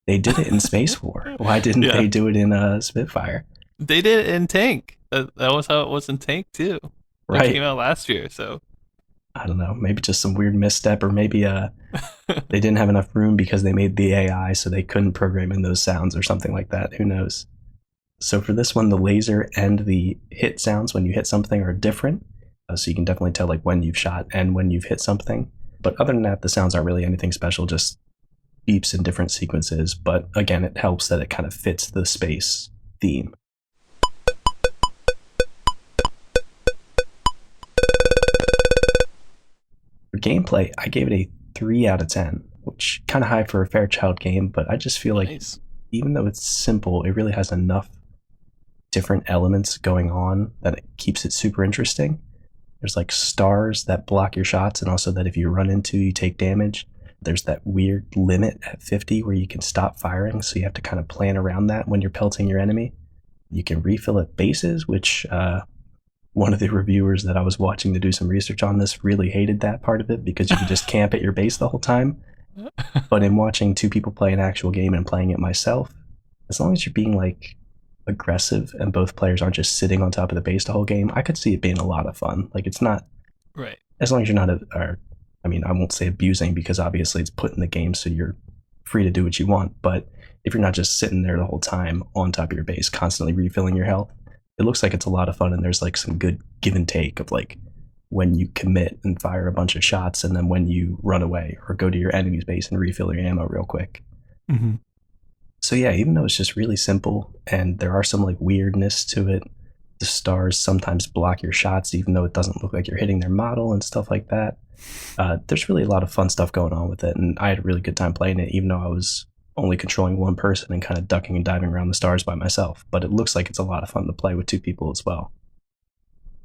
They did it in Space War. Why didn't they do it in Spitfire? They did it in Tank. That was how it was in Tank too. Right. It came out last year, so I don't know. Maybe just some weird misstep, or maybe they didn't have enough room because they made the AI so they couldn't program in those sounds or something like that. Who knows? So for this one, the laser and the hit sounds when you hit something are different. So you can definitely tell like when you've shot and when you've hit something. But other than that, the sounds aren't really anything special, just beeps in different sequences. But again, it helps that it kind of fits the space theme. For gameplay, I gave it a 3 out of 10, which kind of high for a Fairchild game, but I just feel like even though it's simple, it really has enough different elements going on that it keeps it super interesting. There's like stars that block your shots, and also that if you run into, you take damage. There's that weird limit at 50 where you can stop firing, so you have to kind of plan around that when you're pelting your enemy. You can refill at bases, which one of the reviewers that I was watching to do some research on this really hated that part of it because you could just camp at your base the whole time. But in watching two people play an actual game and playing it myself, as long as you're being like aggressive and both players aren't just sitting on top of the base the whole game, I could see it being a lot of fun. Like it's not right. As long as you're not I mean, I won't say abusing because obviously it's put in the game so you're free to do what you want, but if you're not just sitting there the whole time on top of your base constantly refilling your health, it looks like it's a lot of fun, and there's like some good give and take of like when you commit and fire a bunch of shots and then when you run away or go to your enemy's base and refill your ammo real quick. Mm-hmm. So yeah, even though it's just really simple and there are some like weirdness to it, the stars sometimes block your shots even though it doesn't look like you're hitting their model and stuff like that. There's really a lot of fun stuff going on with it, and I had a really good time playing it even though I was only controlling one person and kind of ducking and diving around the stars by myself. But it looks like it's a lot of fun to play with two people as well.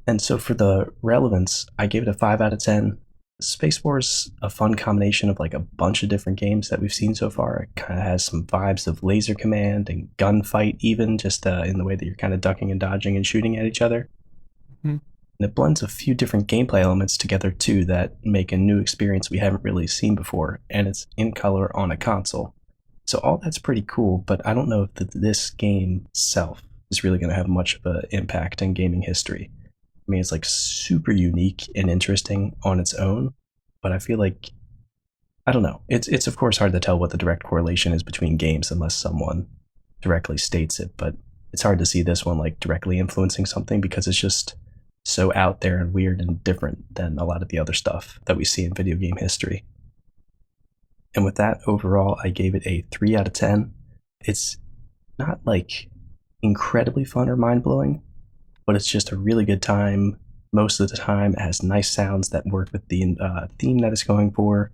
And so for the relevance, I gave it a 5 out of 10. Space War's a fun combination of like a bunch of different games that we've seen so far. It kind of has some vibes of Laser Command and Gunfight, even just in the way that you're kind of ducking and dodging and shooting at each other. Mm-hmm. And it blends a few different gameplay elements together too that make a new experience we haven't really seen before, and it's in color on a console. So all that's pretty cool, but I don't know if this game itself is really going to have much of an impact in gaming history. I mean, it's like super unique and interesting on its own, but I feel like, I don't know. It's of course hard to tell what the direct correlation is between games unless someone directly states it, but it's hard to see this one like directly influencing something because it's just so out there and weird and different than a lot of the other stuff that we see in video game history. And with that, overall, I gave it a 3 out of 10. It's not like incredibly fun or mind-blowing, but it's just a really good time. Most of the time, it has nice sounds that work with the theme that it's going for.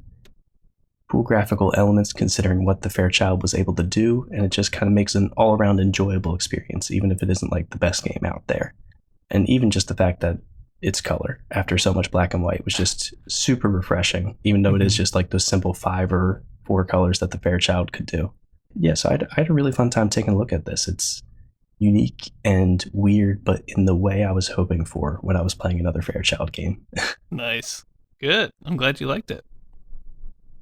Cool graphical elements considering what the Fairchild was able to do, and it just kind of makes an all-around enjoyable experience, even if it isn't like the best game out there. And even just the fact that its color after so much black and white was just super refreshing, even though it is Mhm. just like those simple 5 or 4 colors that the Fairchild could do. Yeah, so I had a really fun time taking a look at this. It's unique and weird, but in the way I was hoping for when I was playing another Fairchild game. Nice. Good. I'm glad you liked it.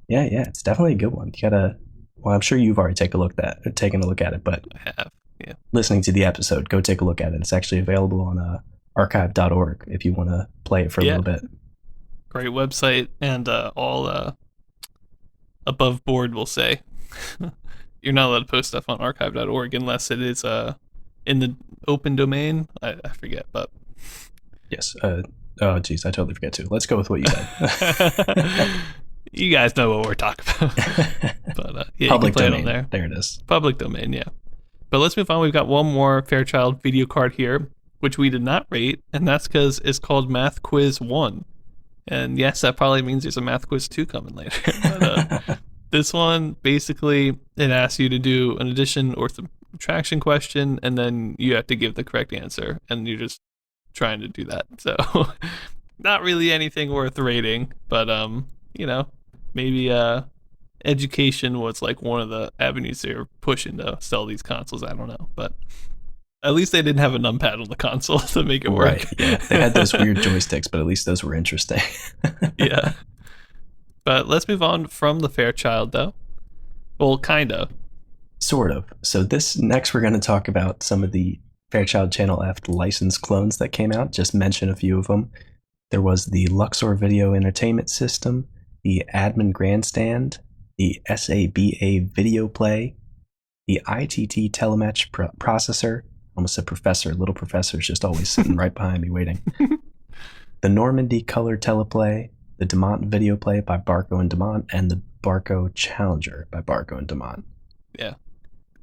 Yeah, it's definitely a good one. You gotta. Well, I'm sure you've already taken a look at it, but I have. Yeah. listening to the episode, go take a look at it. It's actually available on archive.org if you want to play it for a Yeah. little bit. Great website and all above board will say. You're not allowed to post stuff on archive.org unless it is in the open domain. I forget, but Yes. Oh, geez, I totally forget to. Let's go with what you said. you guys know what we're talking about. But yeah, Public you can play domain. it on there. There it is. Public domain, yeah. But let's move on. We've got one more Fairchild video card here, which we did not rate, and that's because it's called Math Quiz 1. And yes, that probably means there's a Math Quiz 2 coming later. But this one, basically, it asks you to do an addition or subtraction question, and then you have to give the correct answer, and you're just trying to do that. So, not really anything worth rating, but maybe education was like one of the avenues they were pushing to sell these consoles. I don't know, but at least they didn't have a numpad on the console to make it work. Right. Yeah, they had those weird joysticks, but at least those were interesting. Yeah. But let's move on from the Fairchild, though. Well, kind of. Sort of. So this next, we're going to talk about some of the Fairchild Channel F licensed clones that came out. Just mention a few of them. There was the Luxor Video Entertainment System, the Admin Grandstand, the SABA Video Play, the ITT Telematch Processor. Almost said professor. Little professor's just always sitting right behind me waiting. The Normandy Color Teleplay, the DeMont Video Play by Barco and DeMont, and the Barco Challenger by Barco and DeMont. Yeah.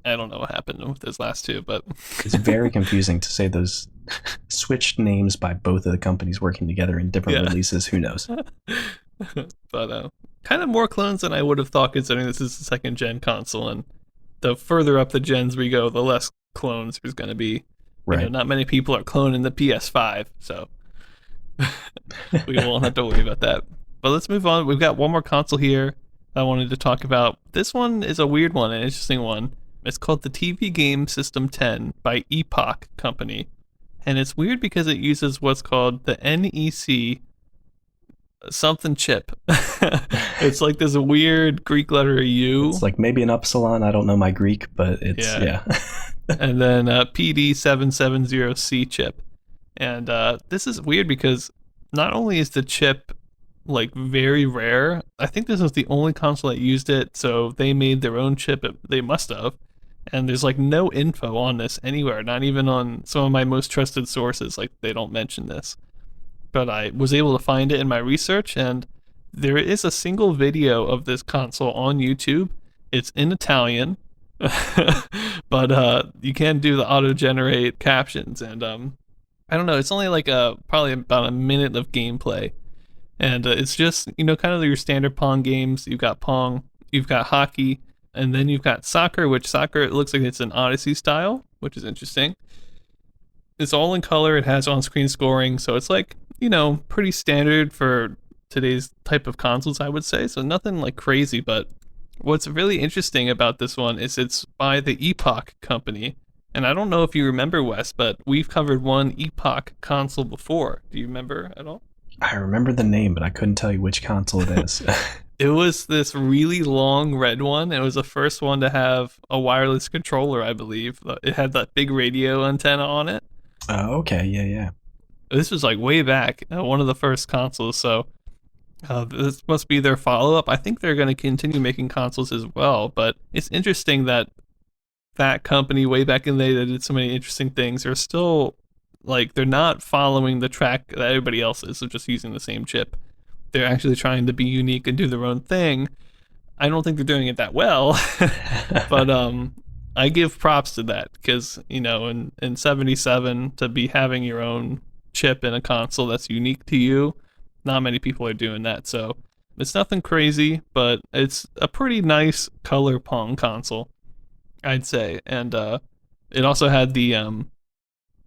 I don't know what happened with those last two, but it's very confusing to say those switched names by both of the companies working together in different releases. Who knows? But kind of more clones than I would have thought, considering this is the second gen console, and the further up the gens we go, the less clones there's going to be. Right. Not many people are cloning the PS5, so we won't have to worry about that. But let's move on. We've got one more console here I wanted to talk about. This one is a weird one, an interesting one. It's called the TV Game System 10 by Epoch Company. And it's weird because it uses what's called the NEC something chip. It's like this weird Greek letter U. It's like maybe an upsilon. I don't know my Greek, but it's, yeah. And then PD770C chip. And this is weird because not only is the chip like very rare, I think this is the only console that used it, so they made their own chip. They must have. And there's like no info on this anywhere, not even on some of my most trusted sources. Like they don't mention this. But I was able to find it in my research, and there is a single video of this console on YouTube. It's in Italian, but you can do the auto-generate captions, and I don't know. It's only like probably about a minute of gameplay, and it's just kind of your standard Pong games. You've got Pong, you've got hockey, and then you've got soccer, which soccer, it looks like it's an Odyssey style, which is interesting. It's all in color. It has on-screen scoring, so it's like, pretty standard for today's type of consoles, I would say. So nothing like crazy, but what's really interesting about this one is it's by the Epoch Company. And I don't know if you remember, Wes, but we've covered one Epoch console before. Do you remember at all? I remember the name, but I couldn't tell you which console it is. It was this really long red one. It was the first one to have a wireless controller, I believe. It had that big radio antenna on it. Oh, okay. Yeah. This was like way back, one of the first consoles. So this must be their follow-up. I think they're going to continue making consoles as well. But it's interesting that company way back in the day that did so many interesting things are still like, they're not following the track that everybody else is of just using the same chip. They're actually trying to be unique and do their own thing. I don't think they're doing it that well, but I give props to that because, in 77 to be having your own chip in a console that's unique to you, not many people are doing that. So it's nothing crazy, but it's a pretty nice color Pong console, I'd say. And it also had the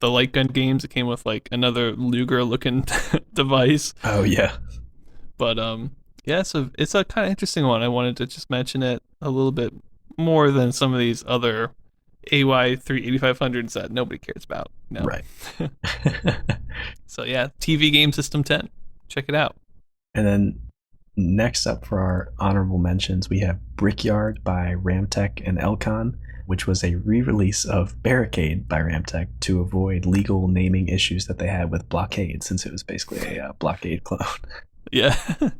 the light gun games. It came with like another Luger looking device. Oh yeah. But yeah, so it's a kind of interesting one. I wanted to just mention it a little bit more than some of these other AY3 8500s that nobody cares about. No. Right. So yeah, TV Game System 10. Check it out. And then next up for our honorable mentions, we have Brickyard by Ramtech and Elcon, which was a re-release of Barricade by Ramtech to avoid legal naming issues that they had with Blockade, since it was basically a Blockade clone. Yeah, kind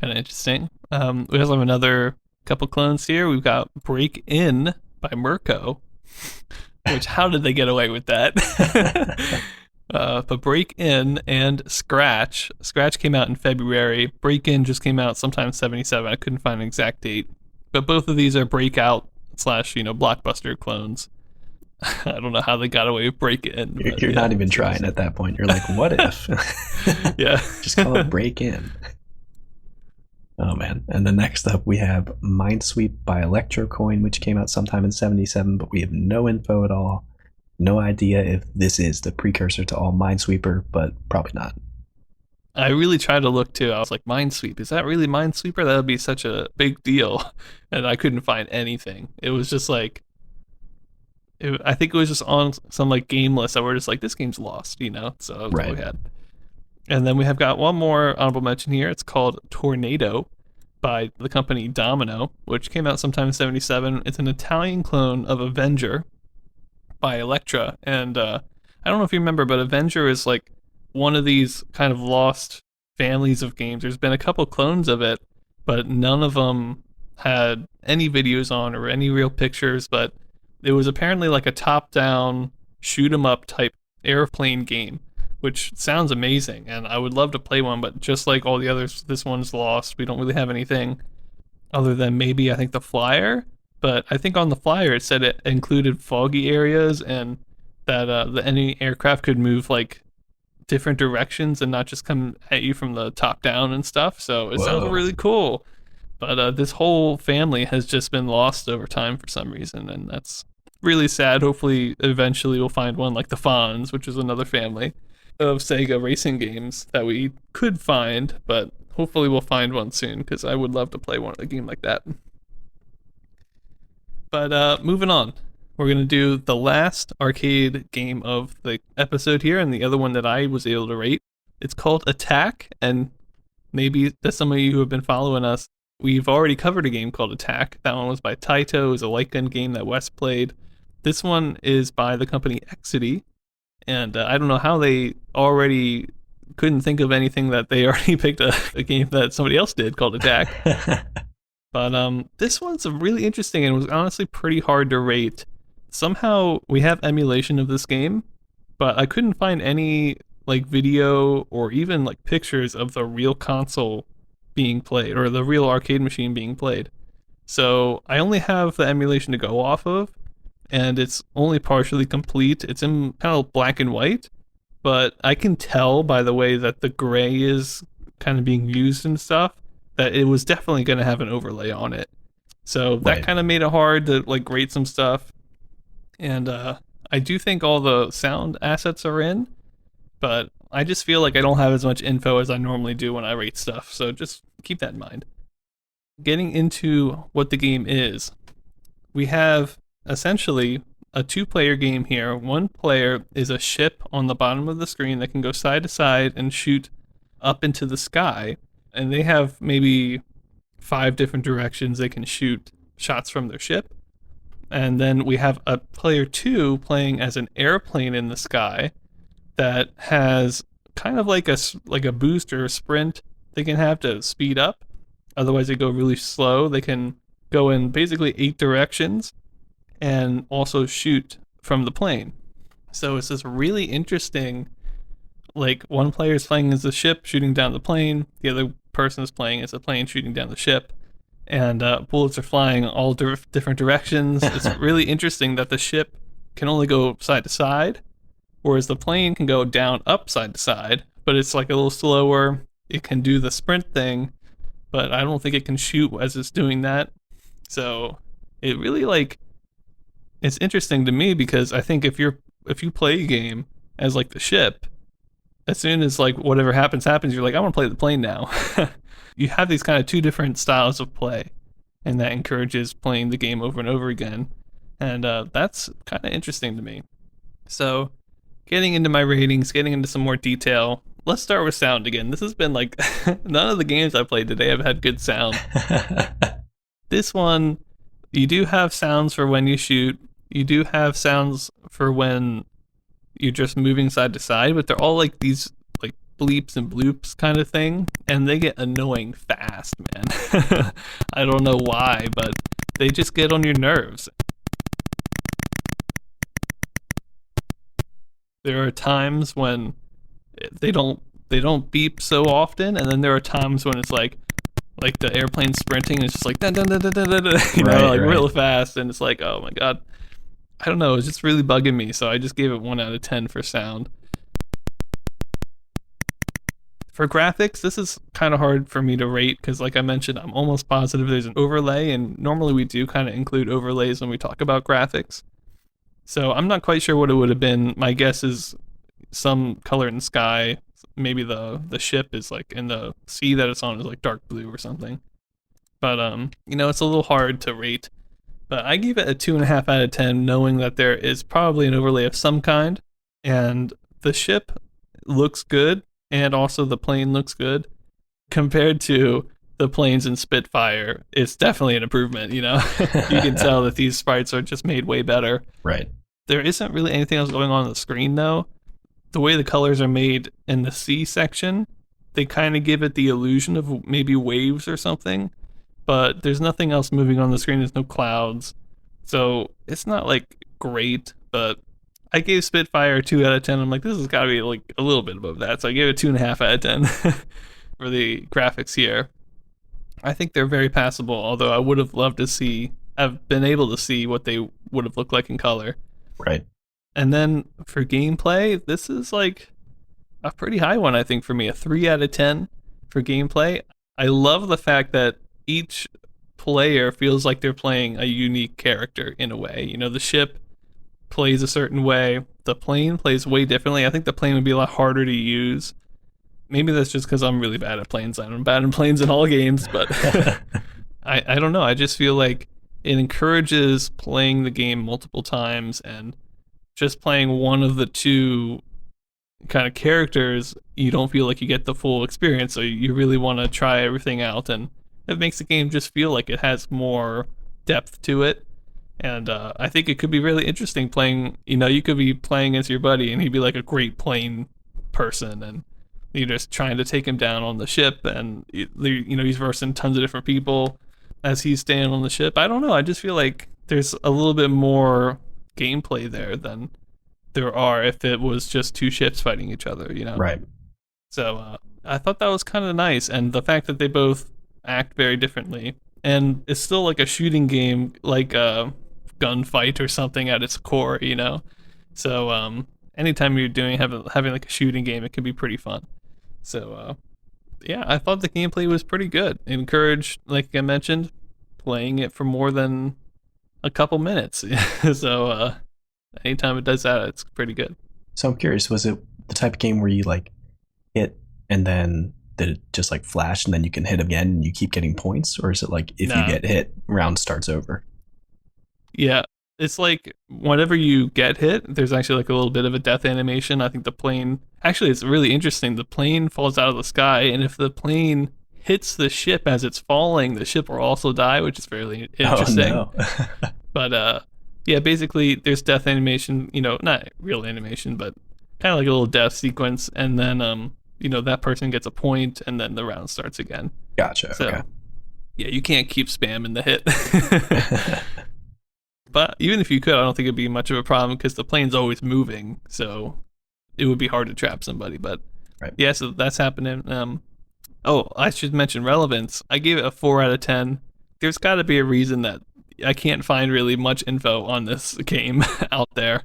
of interesting. We also have another couple clones here. We've got Break In by Mirko, which how did they get away with that? But Break In and Scratch. Scratch came out in February. Break In just came out sometime 77. I couldn't find an exact date. But both of these are Breakout / Blockbuster clones. I don't know how they got away with Break In. You're not even trying at that point. You're like, what if? Yeah. Just call it Break In. Oh man. And then next up we have Minesweep by Electrocoin, which came out sometime in 77, but we have no info at all. No idea if this is the precursor to all Minesweeper, but probably not. I really tried to look too. I was like, Minesweep, is that really Minesweeper? That would be such a big deal. And I couldn't find anything. It was just like, I think it was just on some like game list that we're just like, this game's lost, So that's all we had. And then we have got one more honorable mention here. It's called Tornado by the company Domino, which came out sometime in 77. It's an Italian clone of Avenger by Elektra. And I don't know if you remember, but Avenger is like one of these kind of lost families of games. There's been a couple clones of it, but none of them had any videos on or any real pictures. But it was apparently like a top-down shoot 'em up type airplane game, which sounds amazing, and I would love to play one, but just like all the others, this one's lost. We don't really have anything other than maybe, I think, the flyer, but I think on the flyer it said it included foggy areas and that the enemy aircraft could move like different directions and not just come at you from the top down and stuff, so it sounds really cool. But this whole family has just been lost over time for some reason, and that's really sad. Hopefully, eventually we'll find one like the Fonz, which is another family of Sega racing games that we could find, but hopefully we'll find one soon because I would love to play a game like that. But moving on, we're going to do the last arcade game of the episode here, and the other one that I was able to rate. It's called Attack, and maybe to some of you who have been following us, we've already covered a game called Attack. That one was by Taito. It was a light gun game that Wes played. This one is by the company Exidy, and I don't know how they already couldn't think of anything that they already picked a game that somebody else did called Attack. But this one's really interesting and was honestly pretty hard to rate. Somehow we have emulation of this game, but I couldn't find any like video or even like pictures of the real console being played or the real arcade machine being played. So I only have the emulation to go off of, and it's only partially complete. It's in kind of black and white, but I can tell by the way that the gray is kind of being used and stuff that it was definitely going to have an overlay on it. So that kind of made it hard to like rate some stuff. And I do think all the sound assets are in, but I just feel like I don't have as much info as I normally do when I rate stuff. So just keep that in mind. Getting into what the game is, we have essentially a two-player game here. One player is a ship on the bottom of the screen that can go side to side and shoot up into the sky. And they have maybe 5 different directions they can shoot shots from their ship. And then we have a player 2 playing as an airplane in the sky that has kind of like a boost or a sprint they can have to speed up. Otherwise, they go really slow. They can go in basically 8 directions and also shoot from the plane. So it's this really interesting, like one player is playing as the ship shooting down the plane, the other person is playing as a plane shooting down the ship, and bullets are flying all different directions. It's really interesting that the ship can only go side to side, whereas the plane can go down, up, side to side, but it's like a little slower. It can do the sprint thing, but I don't think it can shoot as it's doing that. So it really it's interesting to me because I think if you're if you play a game as like the ship, as soon as like whatever happens, you're like, I want to play the plane now. You have these kind of two different styles of play, and that encourages playing the game over and over again, and that's kind of interesting to me. So, getting into my ratings, getting into some more detail. Let's start with sound again. This has been like none of the games I played today have had good sound. This one, you do have sounds for when you shoot. You do have sounds for when you're just moving side to side, but they're all like these like bleeps and bloops kind of thing, and they get annoying fast, man. I don't know why, but they just get on your nerves. There are times when they don't beep so often, and then there are times when it's like the airplane sprinting and it's just like dun, dun, dun, dun, dun, dun, dun, Right. real fast, and it's like, oh my god. I don't know, it's just really bugging me, so I just gave it 1 out of 10 for sound. For graphics, this is kind of hard for me to rate because, like I mentioned, I'm almost positive there's an overlay, and normally we do kind of include overlays when we talk about graphics. So I'm not quite sure what it would have been. My guess is some color in the sky. Maybe the ship is like in the sea that it's on is like dark blue or something. But it's a little hard to rate. But I give it a 2.5 out of 10, knowing that there is probably an overlay of some kind, and the ship looks good, and also the plane looks good compared to the planes in Spitefire. It's definitely an improvement. You can tell that these sprites are just made way better. Right. There isn't really anything else going on the screen, though. The way the colors are made in the C section, they kind of give it the illusion of maybe waves or something, but there's nothing else moving on the screen. There's no clouds. So it's not like great, but I gave Spitfire a 2 out of 10. I'm like, this has got to be like a little bit above that. So I gave it 2.5 out of 10 for the graphics here. I think they're very passable, although I would have loved to see, I've been able to see what they would have looked like in color. Right. And then for gameplay, this is like a pretty high one, I think, for me. A 3 out of 10 for gameplay. I love the fact that each player feels like they're playing a unique character in a way. The ship plays a certain way. The plane plays way differently. I think the plane would be a lot harder to use. Maybe that's just because I'm really bad at planes. I'm bad in planes in all games, but I don't know. I just feel like it encourages playing the game multiple times, and just playing one of the two kind of characters, you don't feel like you get the full experience. So you really want to try everything out, and it makes the game just feel like it has more depth to it. And I think it could be really interesting playing. You could be playing as your buddy, and he'd be like a great plane person, and you're just trying to take him down on the ship, and he's versing tons of different people as he's staying on the ship. I don't know. I just feel like there's a little bit more gameplay there than there are if it was just two ships fighting each other. Right. So I thought that was kind of nice, and the fact that they both act very differently, and it's still like a shooting game, like a gunfight or something at its core. So anytime you're having like a shooting game, it can be pretty fun. So yeah, I thought the gameplay was pretty good. It encouraged, like I mentioned, playing it for more than a couple minutes. So anytime it does that, it's pretty good. So I'm curious, was it the type of game where you like hit and then did it just like flash and then you can hit again and you keep getting points? Or is it like if you get hit, round starts over? Yeah, it's like whenever you get hit, there's actually like a little bit of a death animation. I think the plane, actually it's really interesting. The plane falls out of the sky, and if the plane hits the ship as it's falling, the ship will also die, which is fairly interesting. Oh, no. But yeah, basically there's death animation, not real animation, but kind of like a little death sequence, and then that person gets a point, and then the round starts again. Gotcha. So, okay. Yeah, you can't keep spamming the hit. But even if you could, I don't think it'd be much of a problem because the plane's always moving, so it would be hard to trap somebody. But right. Yeah, so that's happening. Oh, I should mention relevance. I gave it a 4 out of 10. There's got to be a reason that I can't find really much info on this game out there.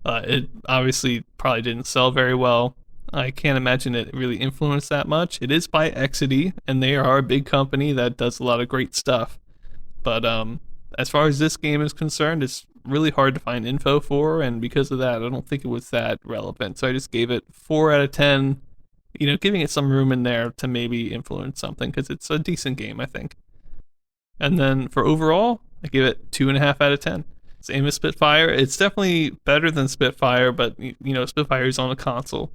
It obviously probably didn't sell very well. I can't imagine it really influenced that much. It is by Exidy, and they are a big company that does a lot of great stuff. But as far as this game is concerned, it's really hard to find info for, and because of that, I don't think it was that relevant. So I just gave it 4 out of 10. Giving it some room in there to maybe influence something because it's a decent game, I think. And then for overall, I give it 2.5 out of 10. Same as Spitfire. It's definitely better than Spitfire, but Spitfire is on a console,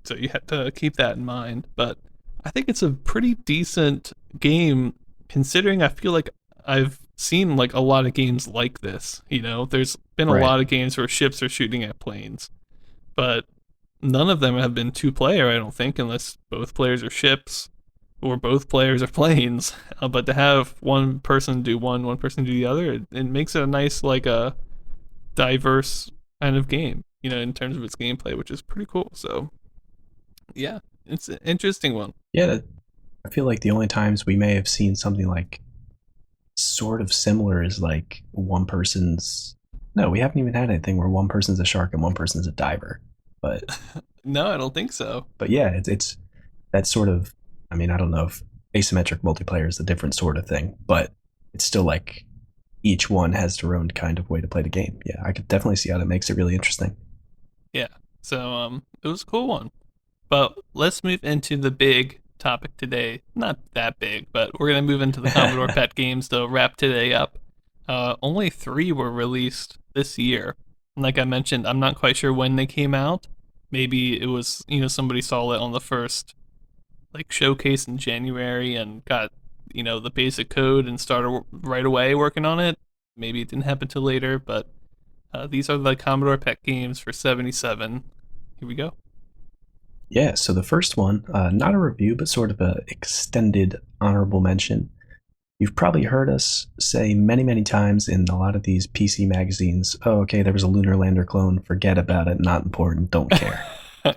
so you have to keep that in mind. But I think it's a pretty decent game, considering I feel like I've seen like a lot of games like this. There's been a Right. lot of games where ships are shooting at planes, but none of them have been two player, I don't think, unless both players are ships or both players are planes. But to have one person do one person do the other, it makes it a nice, like a diverse kind of game, in terms of its gameplay, which is pretty cool. So, yeah, it's an interesting one. Yeah, I feel like the only times we may have seen something like sort of similar is like one person's. No, we haven't even had anything where one person's a shark and one person's a diver. But No, I don't think so. yeah, it's that sort of. I mean, I don't know if asymmetric multiplayer is a different sort of thing, but it's still like each one has their own kind of way to play the game. Yeah, I could definitely see how that makes it really interesting. Yeah. So, it was a cool one. But let's move into the big topic today. Not that big, but we're gonna move into the Commodore Pet games to wrap today up. Only 3 were released this year. And like I mentioned, I'm not quite sure when they came out. Maybe it was, somebody saw it on the first like showcase in January and got, the basic code and started right away working on it. Maybe it didn't happen till later, but these are the Commodore Pet games for 77. Here we go. Yeah, so the first one, not a review, but sort of a extended honorable mention. You've probably heard us say many, many times in a lot of these PC magazines, oh, okay, there was a Lunar Lander clone, forget about it, not important, don't care.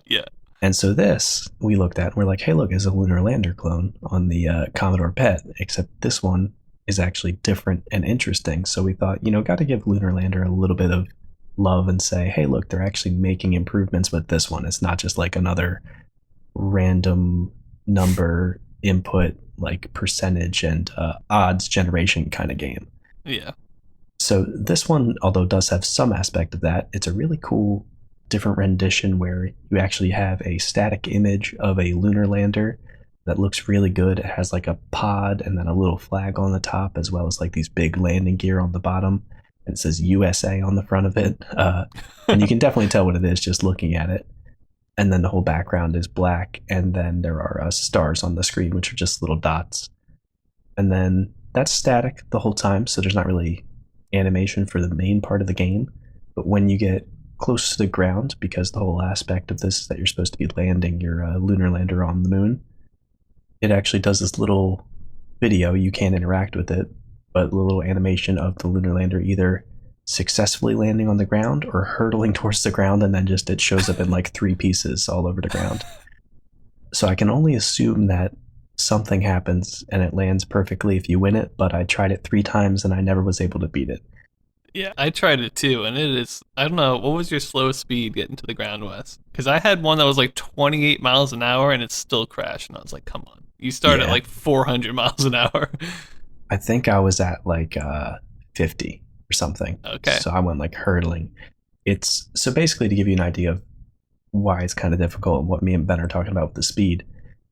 Yeah. And so this, we looked at and we're like, hey, look, it's a Lunar Lander clone on the Commodore Pet, except this one is actually different and interesting. So we thought, got to give Lunar Lander a little bit of love and say, hey, look, they're actually making improvements with this one. It's not just like another random number input, like percentage and odds generation kind of game. Yeah. So this one, although does have some aspect of that, it's a really cool different rendition where you actually have a static image of a lunar lander that looks really good. It has like a pod and then a little flag on the top, as well as like these big landing gear on the bottom. And it says USA on the front of it. And you can definitely tell what it is just looking at it. And then the whole background is black. And then there are stars on the screen, which are just little dots. And then that's static the whole time. So there's not really animation for the main part of the game. But when you get close to the ground, because the whole aspect of this is that you're supposed to be landing your lunar lander on the moon, it actually does this little video. You can't interact with it, but a little animation of the lunar lander either successfully landing on the ground or hurtling towards the ground, and then just it shows up in like 3 pieces all over the ground. So I can only assume that something happens and it lands perfectly if you win it, but I tried it 3 times and I never was able to beat it. Yeah, I tried it too, and it is. I don't know. What was your slow speed getting to the ground, Wes? Because I had one that was like 28 miles an hour, and it still crashed. And I was like, "Come on, you start at Yeah, like 400 miles an hour." I think I was at like 50 or something. Okay. So I went like hurtling. It's so basically to give you an idea of why it's kind of difficult and what me and Ben are talking about with the speed.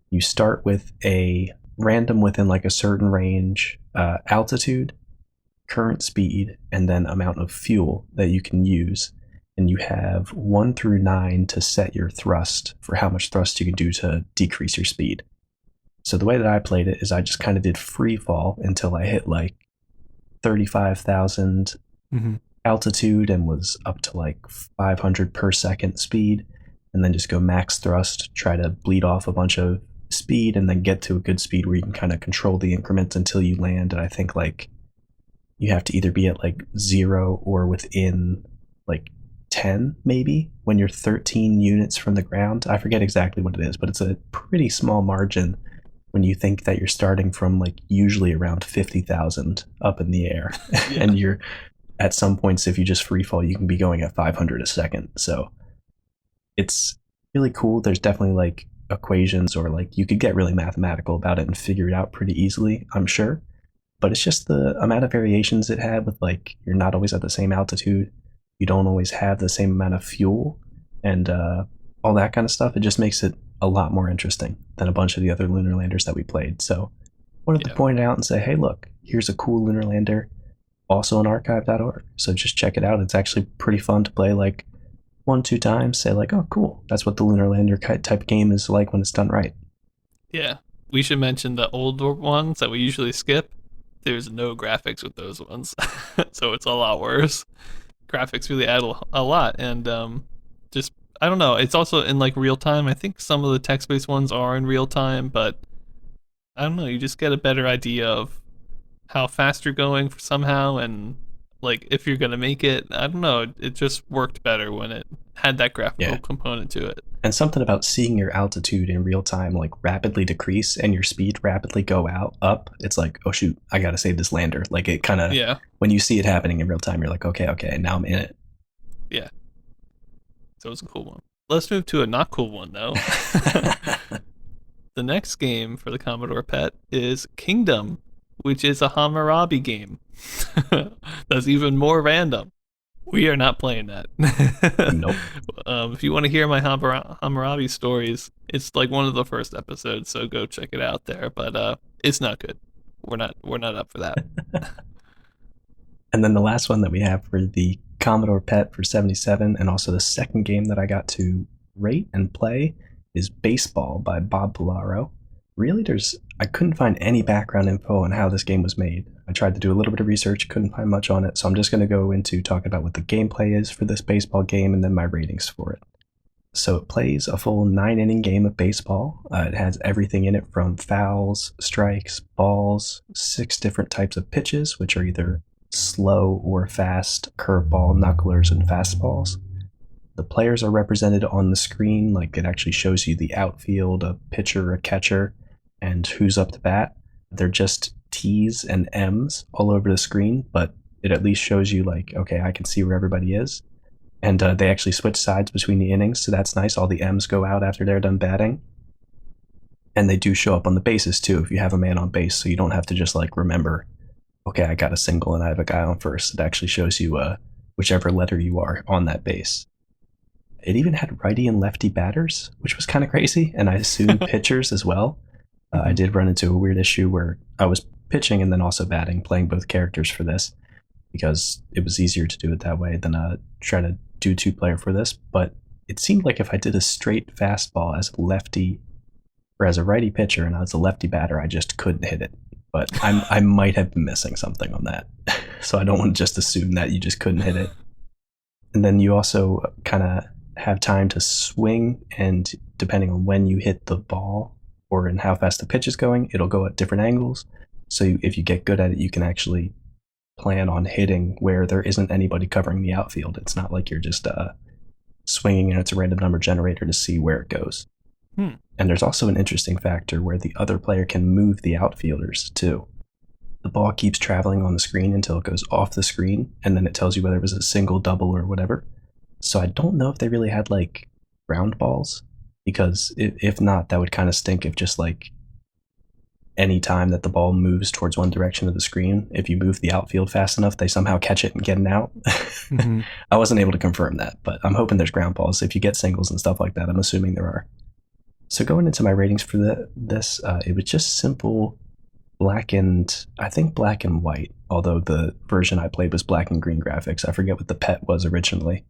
You start with a random within like a certain range altitude, current speed, and then amount of fuel that you can use. And you have 1 through 9 to set your thrust for how much thrust you can do to decrease your speed. So the way that I played it is I just kind of did free fall until I hit like 35,000 Mm-hmm. altitude and was up to like 500 per second speed, and then just go max thrust, try to bleed off a bunch of speed, and then get to a good speed where you can kind of control the increments until you land. And I think like you have to either be at like 0 or within like 10 maybe when you're 13 units from the ground. I forget exactly what it is, but it's a pretty small margin when you think that you're starting from like usually around 50,000 up in the air. Yeah. And you're at some points, if you just free fall, you can be going at 500 a second. So it's really cool. There's definitely like equations, or like you could get really mathematical about it and figure it out pretty easily, I'm sure. But it's just the amount of variations it had with like you're not always at the same altitude, you don't always have the same amount of fuel, and all that kind of stuff. It just makes it a lot more interesting than a bunch of the other lunar landers that we played. So wanted to Yeah. point it out and say, hey, look, here's a cool lunar lander, also on archive.org. So just check it out. It's actually pretty fun to play like 1-2 times. Say like, oh, cool. That's what the lunar lander type of game is like when it's done right. Yeah. We should mention the older ones that we usually skip. There's no graphics with those ones. So it's a lot worse. Graphics really add a lot. And just, I don't know. It's also in like real time. I think some of the text based ones are in real time, but I don't know. You just get a better idea of how fast you're going somehow and like if you're going to make it. I don't know. It just worked better when it had that graphical Yeah. component to it. And something about seeing your altitude in real time like rapidly decrease and your speed rapidly go up. It's like, oh shoot, I gotta save this lander. Like it kind of, Yeah. when you see it happening in real time, you're like, okay, now I'm in it. Yeah. So it was a cool one. Let's move to a not cool one though. The next game for the Commodore Pet is Kingdom, which is a Hammurabi game. That's even more random. We are not playing that. Nope. If you want to hear my Hammurabi stories, it's like one of the first episodes, so go check it out there. But it's not good. We're not up for that. And then the last one that we have for the Commodore Pet for 77, and also the second game that I got to rate and play, is Baseball by Bob Polaro. Really, I couldn't find any background info on how this game was made. I tried to do a little bit of research, couldn't find much on it, so I'm just going to go into talking about what the gameplay is for this baseball game and then my ratings for it. So it plays a full 9-inning game of baseball. It has everything in it from fouls, strikes, balls, 6 different types of pitches, which are either slow or fast, curveball, knucklers, and fastballs. The players are represented on the screen, like it actually shows you the outfield, a pitcher, a catcher, and who's up to bat. They're just T's and M's all over the screen, but it at least shows you like, okay, I can see where everybody is. And they actually switch sides between the innings, so that's nice. All the M's go out after they're done batting. And they do show up on the bases too if you have a man on base, so you don't have to just like remember, okay, I got a single and I have a guy on first. It actually shows you whichever letter you are on that base. It even had righty and lefty batters, which was kind of crazy, and I assume pitchers as well. I did run into a weird issue where I was pitching and then also batting, playing both characters for this, because it was easier to do it that way than try to do 2-player for this. But it seemed like if I did a straight fastball as a lefty or as a righty pitcher and I was a lefty batter, I just couldn't hit it. But I might have been missing something on that. So I don't want to just assume that you just couldn't hit it. And then you also kind of have time to swing, and depending on when you hit the ball or in how fast the pitch is going, it'll go at different angles. So if you get good at it, you can actually plan on hitting where there isn't anybody covering the outfield. It's not like you're just swinging and it's a random number generator to see where it goes. And there's also an interesting factor where the other player can move the outfielders too. The ball keeps traveling on the screen until it goes off the screen, and then it tells you whether it was a single, double, or whatever. So I don't know if they really had like ground balls, because if not, that would kind of stink if just like any time that the ball moves towards one direction of the screen, if you move the outfield fast enough, they somehow catch it and get it out. I wasn't able to confirm that, but I'm hoping there's ground balls. If you get singles and stuff like that, I'm assuming there are. So going into my ratings for this, it was just simple black and white, although the version I played was black and green graphics. I forget what the Pet was originally.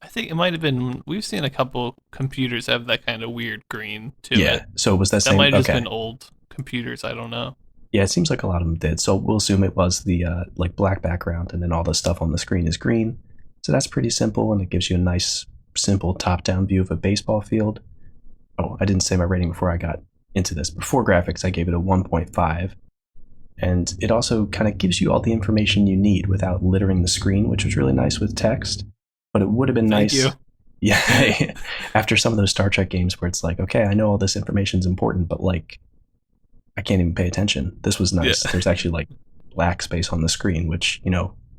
I think it might have been. We've seen a couple computers have that kind of weird green to it. Yeah, so it was that That same. might have just Okay. been old computers. I don't know. Yeah, it seems like a lot of them did. So we'll assume it was the like black background, and then all the stuff on the screen is green. So that's pretty simple, and it gives you a nice, simple top-down view of a baseball field. Oh, I didn't say my rating before I got into this. Before graphics, I gave it a 1.5. And it also kind of gives you all the information you need without littering the screen, which was really nice with text. But it would have been Thank nice. you. Yeah, after some of those Star Trek games where it's like, okay, I know all this information is important, but like, I can't even pay attention. This was nice. Yeah. There's actually like black space on the screen, which,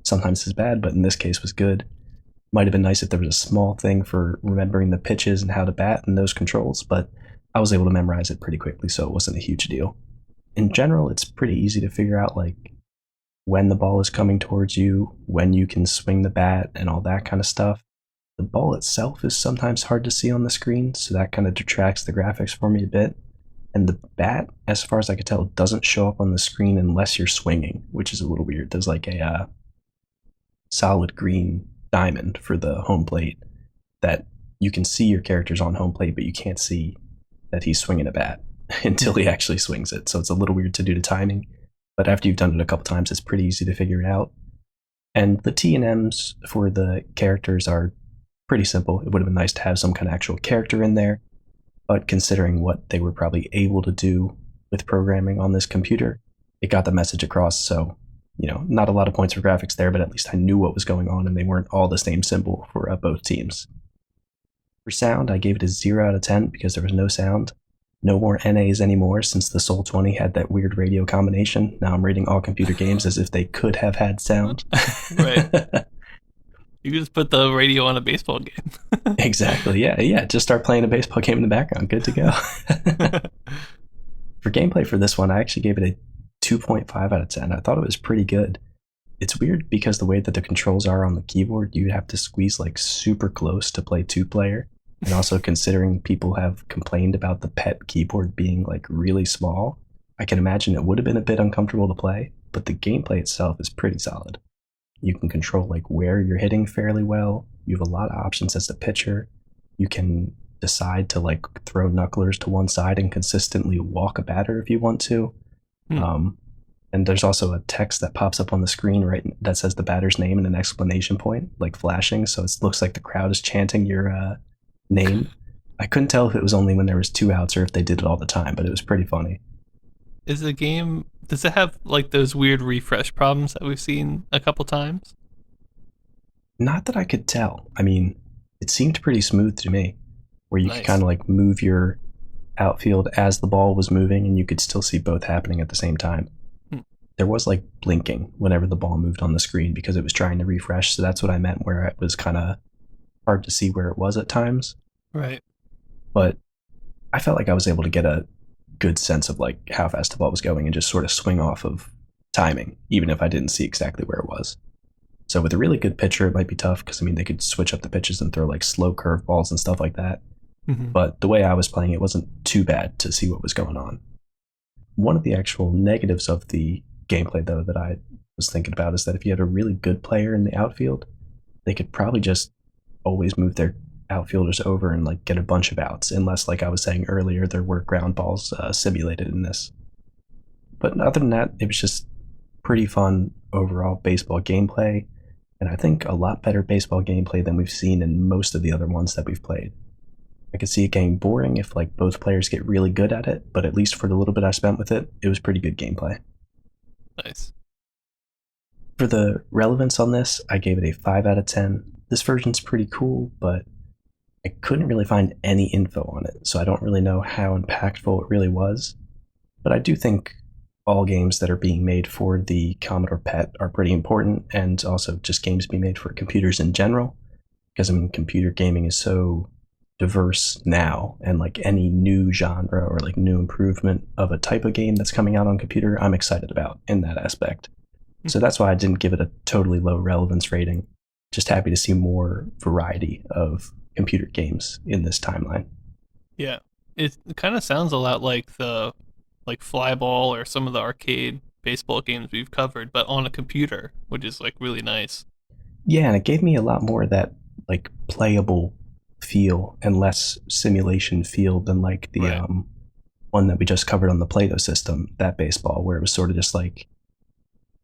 sometimes is bad, but in this case was good. Might have been nice if there was a small thing for remembering the pitches and how to bat and those controls, but I was able to memorize it pretty quickly, so it wasn't a huge deal. In general, it's pretty easy to figure out like when the ball is coming towards you, when you can swing the bat, and all that kind of stuff. The ball itself is sometimes hard to see on the screen, so that kind of detracts the graphics for me a bit. And the bat, as far as I could tell, doesn't show up on the screen unless you're swinging, which is a little weird. There's like a solid green diamond for the home plate that you can see your characters on home plate, but you can't see that he's swinging a bat until he actually swings it. So it's a little weird to do to timing. But after you've done it a couple times, it's pretty easy to figure it out. And the T and M's for the characters are pretty simple. It would have been nice to have some kind of actual character in there, but considering what they were probably able to do with programming on this computer, it got the message across. So, not a lot of points for graphics there, but at least I knew what was going on and they weren't all the same symbol for both teams. For sound, I gave it a 0 out of 10 because there was no sound. No more NAs anymore since the Soul 20 had that weird radio combination. Now I'm rating all computer games as if they could have had sound. Right. You can just put the radio on a baseball game. Exactly. Yeah. Just start playing a baseball game in the background. Good to go. For gameplay for this one, I actually gave it a 2.5 out of 10. I thought it was pretty good. It's weird because the way that the controls are on the keyboard, you have to squeeze like super close to play 2-player. And also considering people have complained about the Pet keyboard being like really small, I can imagine it would have been a bit uncomfortable to play, but the gameplay itself is pretty solid. You can control like where you're hitting fairly well. You have a lot of options as a pitcher. You can decide to like throw knucklers to one side and consistently walk a batter if you want to. And there's also a text that pops up on the screen right that says the batter's name and an exclamation point, like flashing. So it looks like the crowd is chanting your name. I couldn't tell if it was only when there was 2 outs or if they did it all the time, but it was pretty funny. Does it have like those weird refresh problems that we've seen a couple times? Not that I could tell. I mean, it seemed pretty smooth to me, where you could Nice. kind of like move your outfield as the ball was moving and you could still see both happening at the same time. There was like blinking whenever the ball moved on the screen because it was trying to refresh. So that's what I meant, where it was kind of hard to see where it was at times. Right. But I felt like I was able to get a good sense of like how fast the ball was going and just sort of swing off of timing, even if I didn't see exactly where it was. So with a really good pitcher, it might be tough because, I mean, they could switch up the pitches and throw like slow curve balls and stuff like that. But the way I was playing, it wasn't too bad to see what was going on. One of the actual negatives of the gameplay, though, that I was thinking about is that if you had a really good player in the outfield, they could probably just always move their outfielders over and like get a bunch of outs, unless, like I was saying earlier, there were ground balls simulated in this. But other than that, it was just pretty fun overall baseball gameplay, and I think a lot better baseball gameplay than we've seen in most of the other ones that we've played. I could see it getting boring if like both players get really good at it, but at least for the little bit I spent with it, it was pretty good gameplay. Nice. For the relevance on this, I gave it a 5 out of 10. This version's pretty cool, but I couldn't really find any info on it, so I don't really know how impactful it really was. But I do think all games that are being made for the Commodore Pet are pretty important, and also just games being made for computers in general, because I mean, computer gaming is so diverse now, and like any new genre or like new improvement of a type of game that's coming out on computer, I'm excited about in that aspect. So that's why I didn't give it a totally low relevance rating. Just happy to see more variety of computer games in this timeline. Yeah. It kind of sounds a lot like the Flyball or some of the arcade baseball games we've covered, but on a computer, which is like really nice. Yeah, and it gave me a lot more of that like playable feel and less simulation feel than like the Right. one that we just covered on the Play-Doh system, that baseball, where it was sort of just like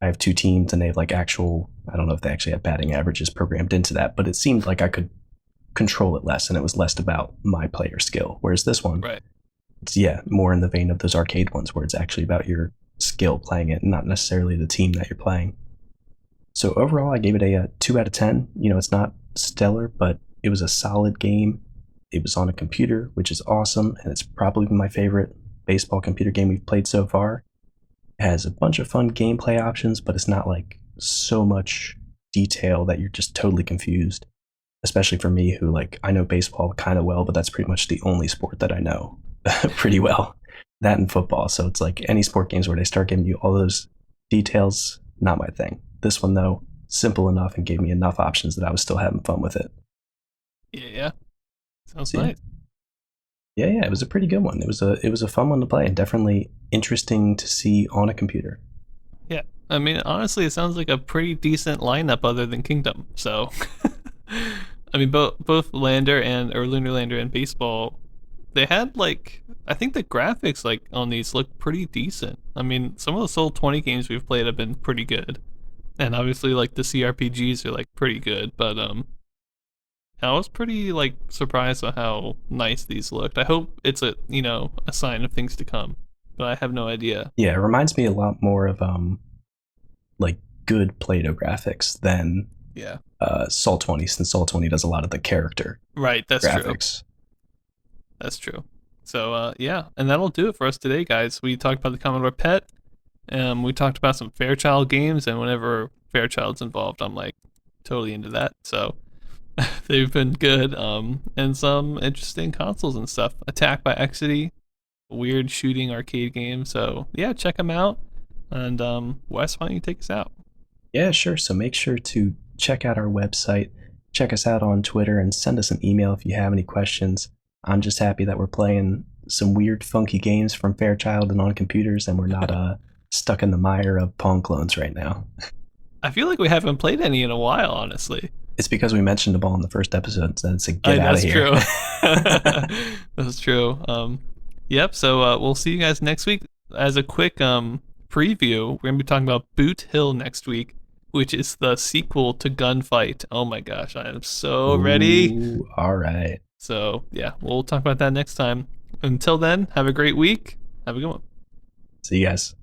I have 2 teams and they have like actual, I don't know if they actually have batting averages programmed into that, but it seemed like I could control it less and it was less about my player skill. Whereas this one, Right. it's more in the vein of those arcade ones where it's actually about your skill playing it, not necessarily the team that you're playing. So overall, I gave it a 2 out of 10. It's not stellar, but it was a solid game. It was on a computer, which is awesome, and it's probably my favorite baseball computer game we've played so far. It has a bunch of fun gameplay options, but it's not like so much detail that you're just totally confused. Especially for me, who like I know baseball kind of well, but that's pretty much the only sport that I know pretty well. That and football. So it's like any sport games where they start giving you all those details, not my thing. This one, though, simple enough and gave me enough options that I was still having fun with it. Yeah. Sounds So, nice. Yeah, it was a pretty good one. It was a fun one to play and definitely interesting to see on a computer. Yeah. I mean, honestly, it sounds like a pretty decent lineup other than Kingdom. So, I mean, both Lander and or Lunar Lander and Baseball, they had like I think the graphics like on these look pretty decent. I mean, some of the Soul 20 games we've played have been pretty good, and obviously like the CRPGs are like pretty good. But I was pretty like surprised at how nice these looked. I hope it's a sign of things to come, but I have no idea. Yeah, it reminds me a lot more of like good Play-Doh graphics than Yeah. Sol 20, since Sol 20 does a lot of the character Right. That's true. graphics. That's true. So yeah, and that'll do it for us today, guys. We talked about the Commodore Pet. We talked about some Fairchild games, and whenever Fairchild's involved, I'm like totally into that. So they've been good. And some interesting consoles and stuff. Attack by Exidy, weird shooting arcade game. So yeah, check them out. And Wes, why don't you take us out? Yeah, sure. So make sure to check out our website, check us out on Twitter, and send us an email if you have any questions. I'm just happy that we're playing some weird, funky games from Fairchild and on computers, and we're not stuck in the mire of Pong clones right now. I feel like we haven't played any in a while, honestly. It's because we mentioned them all in the first episode, so it's a get out of here. That's true. That's true. Yep. So we'll see you guys next week. As a quick preview, we're gonna be talking about Boot Hill next week, which is the sequel to Gunfight. Oh my gosh, I am so ready. Ooh, all right. So yeah, we'll talk about that next time. Until then, have a great week. Have a good one. See you guys.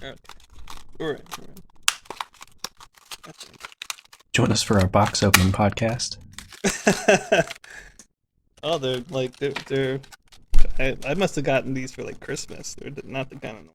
All right. Join us for our box opening podcast. Oh, they're like they're I must have gotten these for like Christmas. They're not the kind of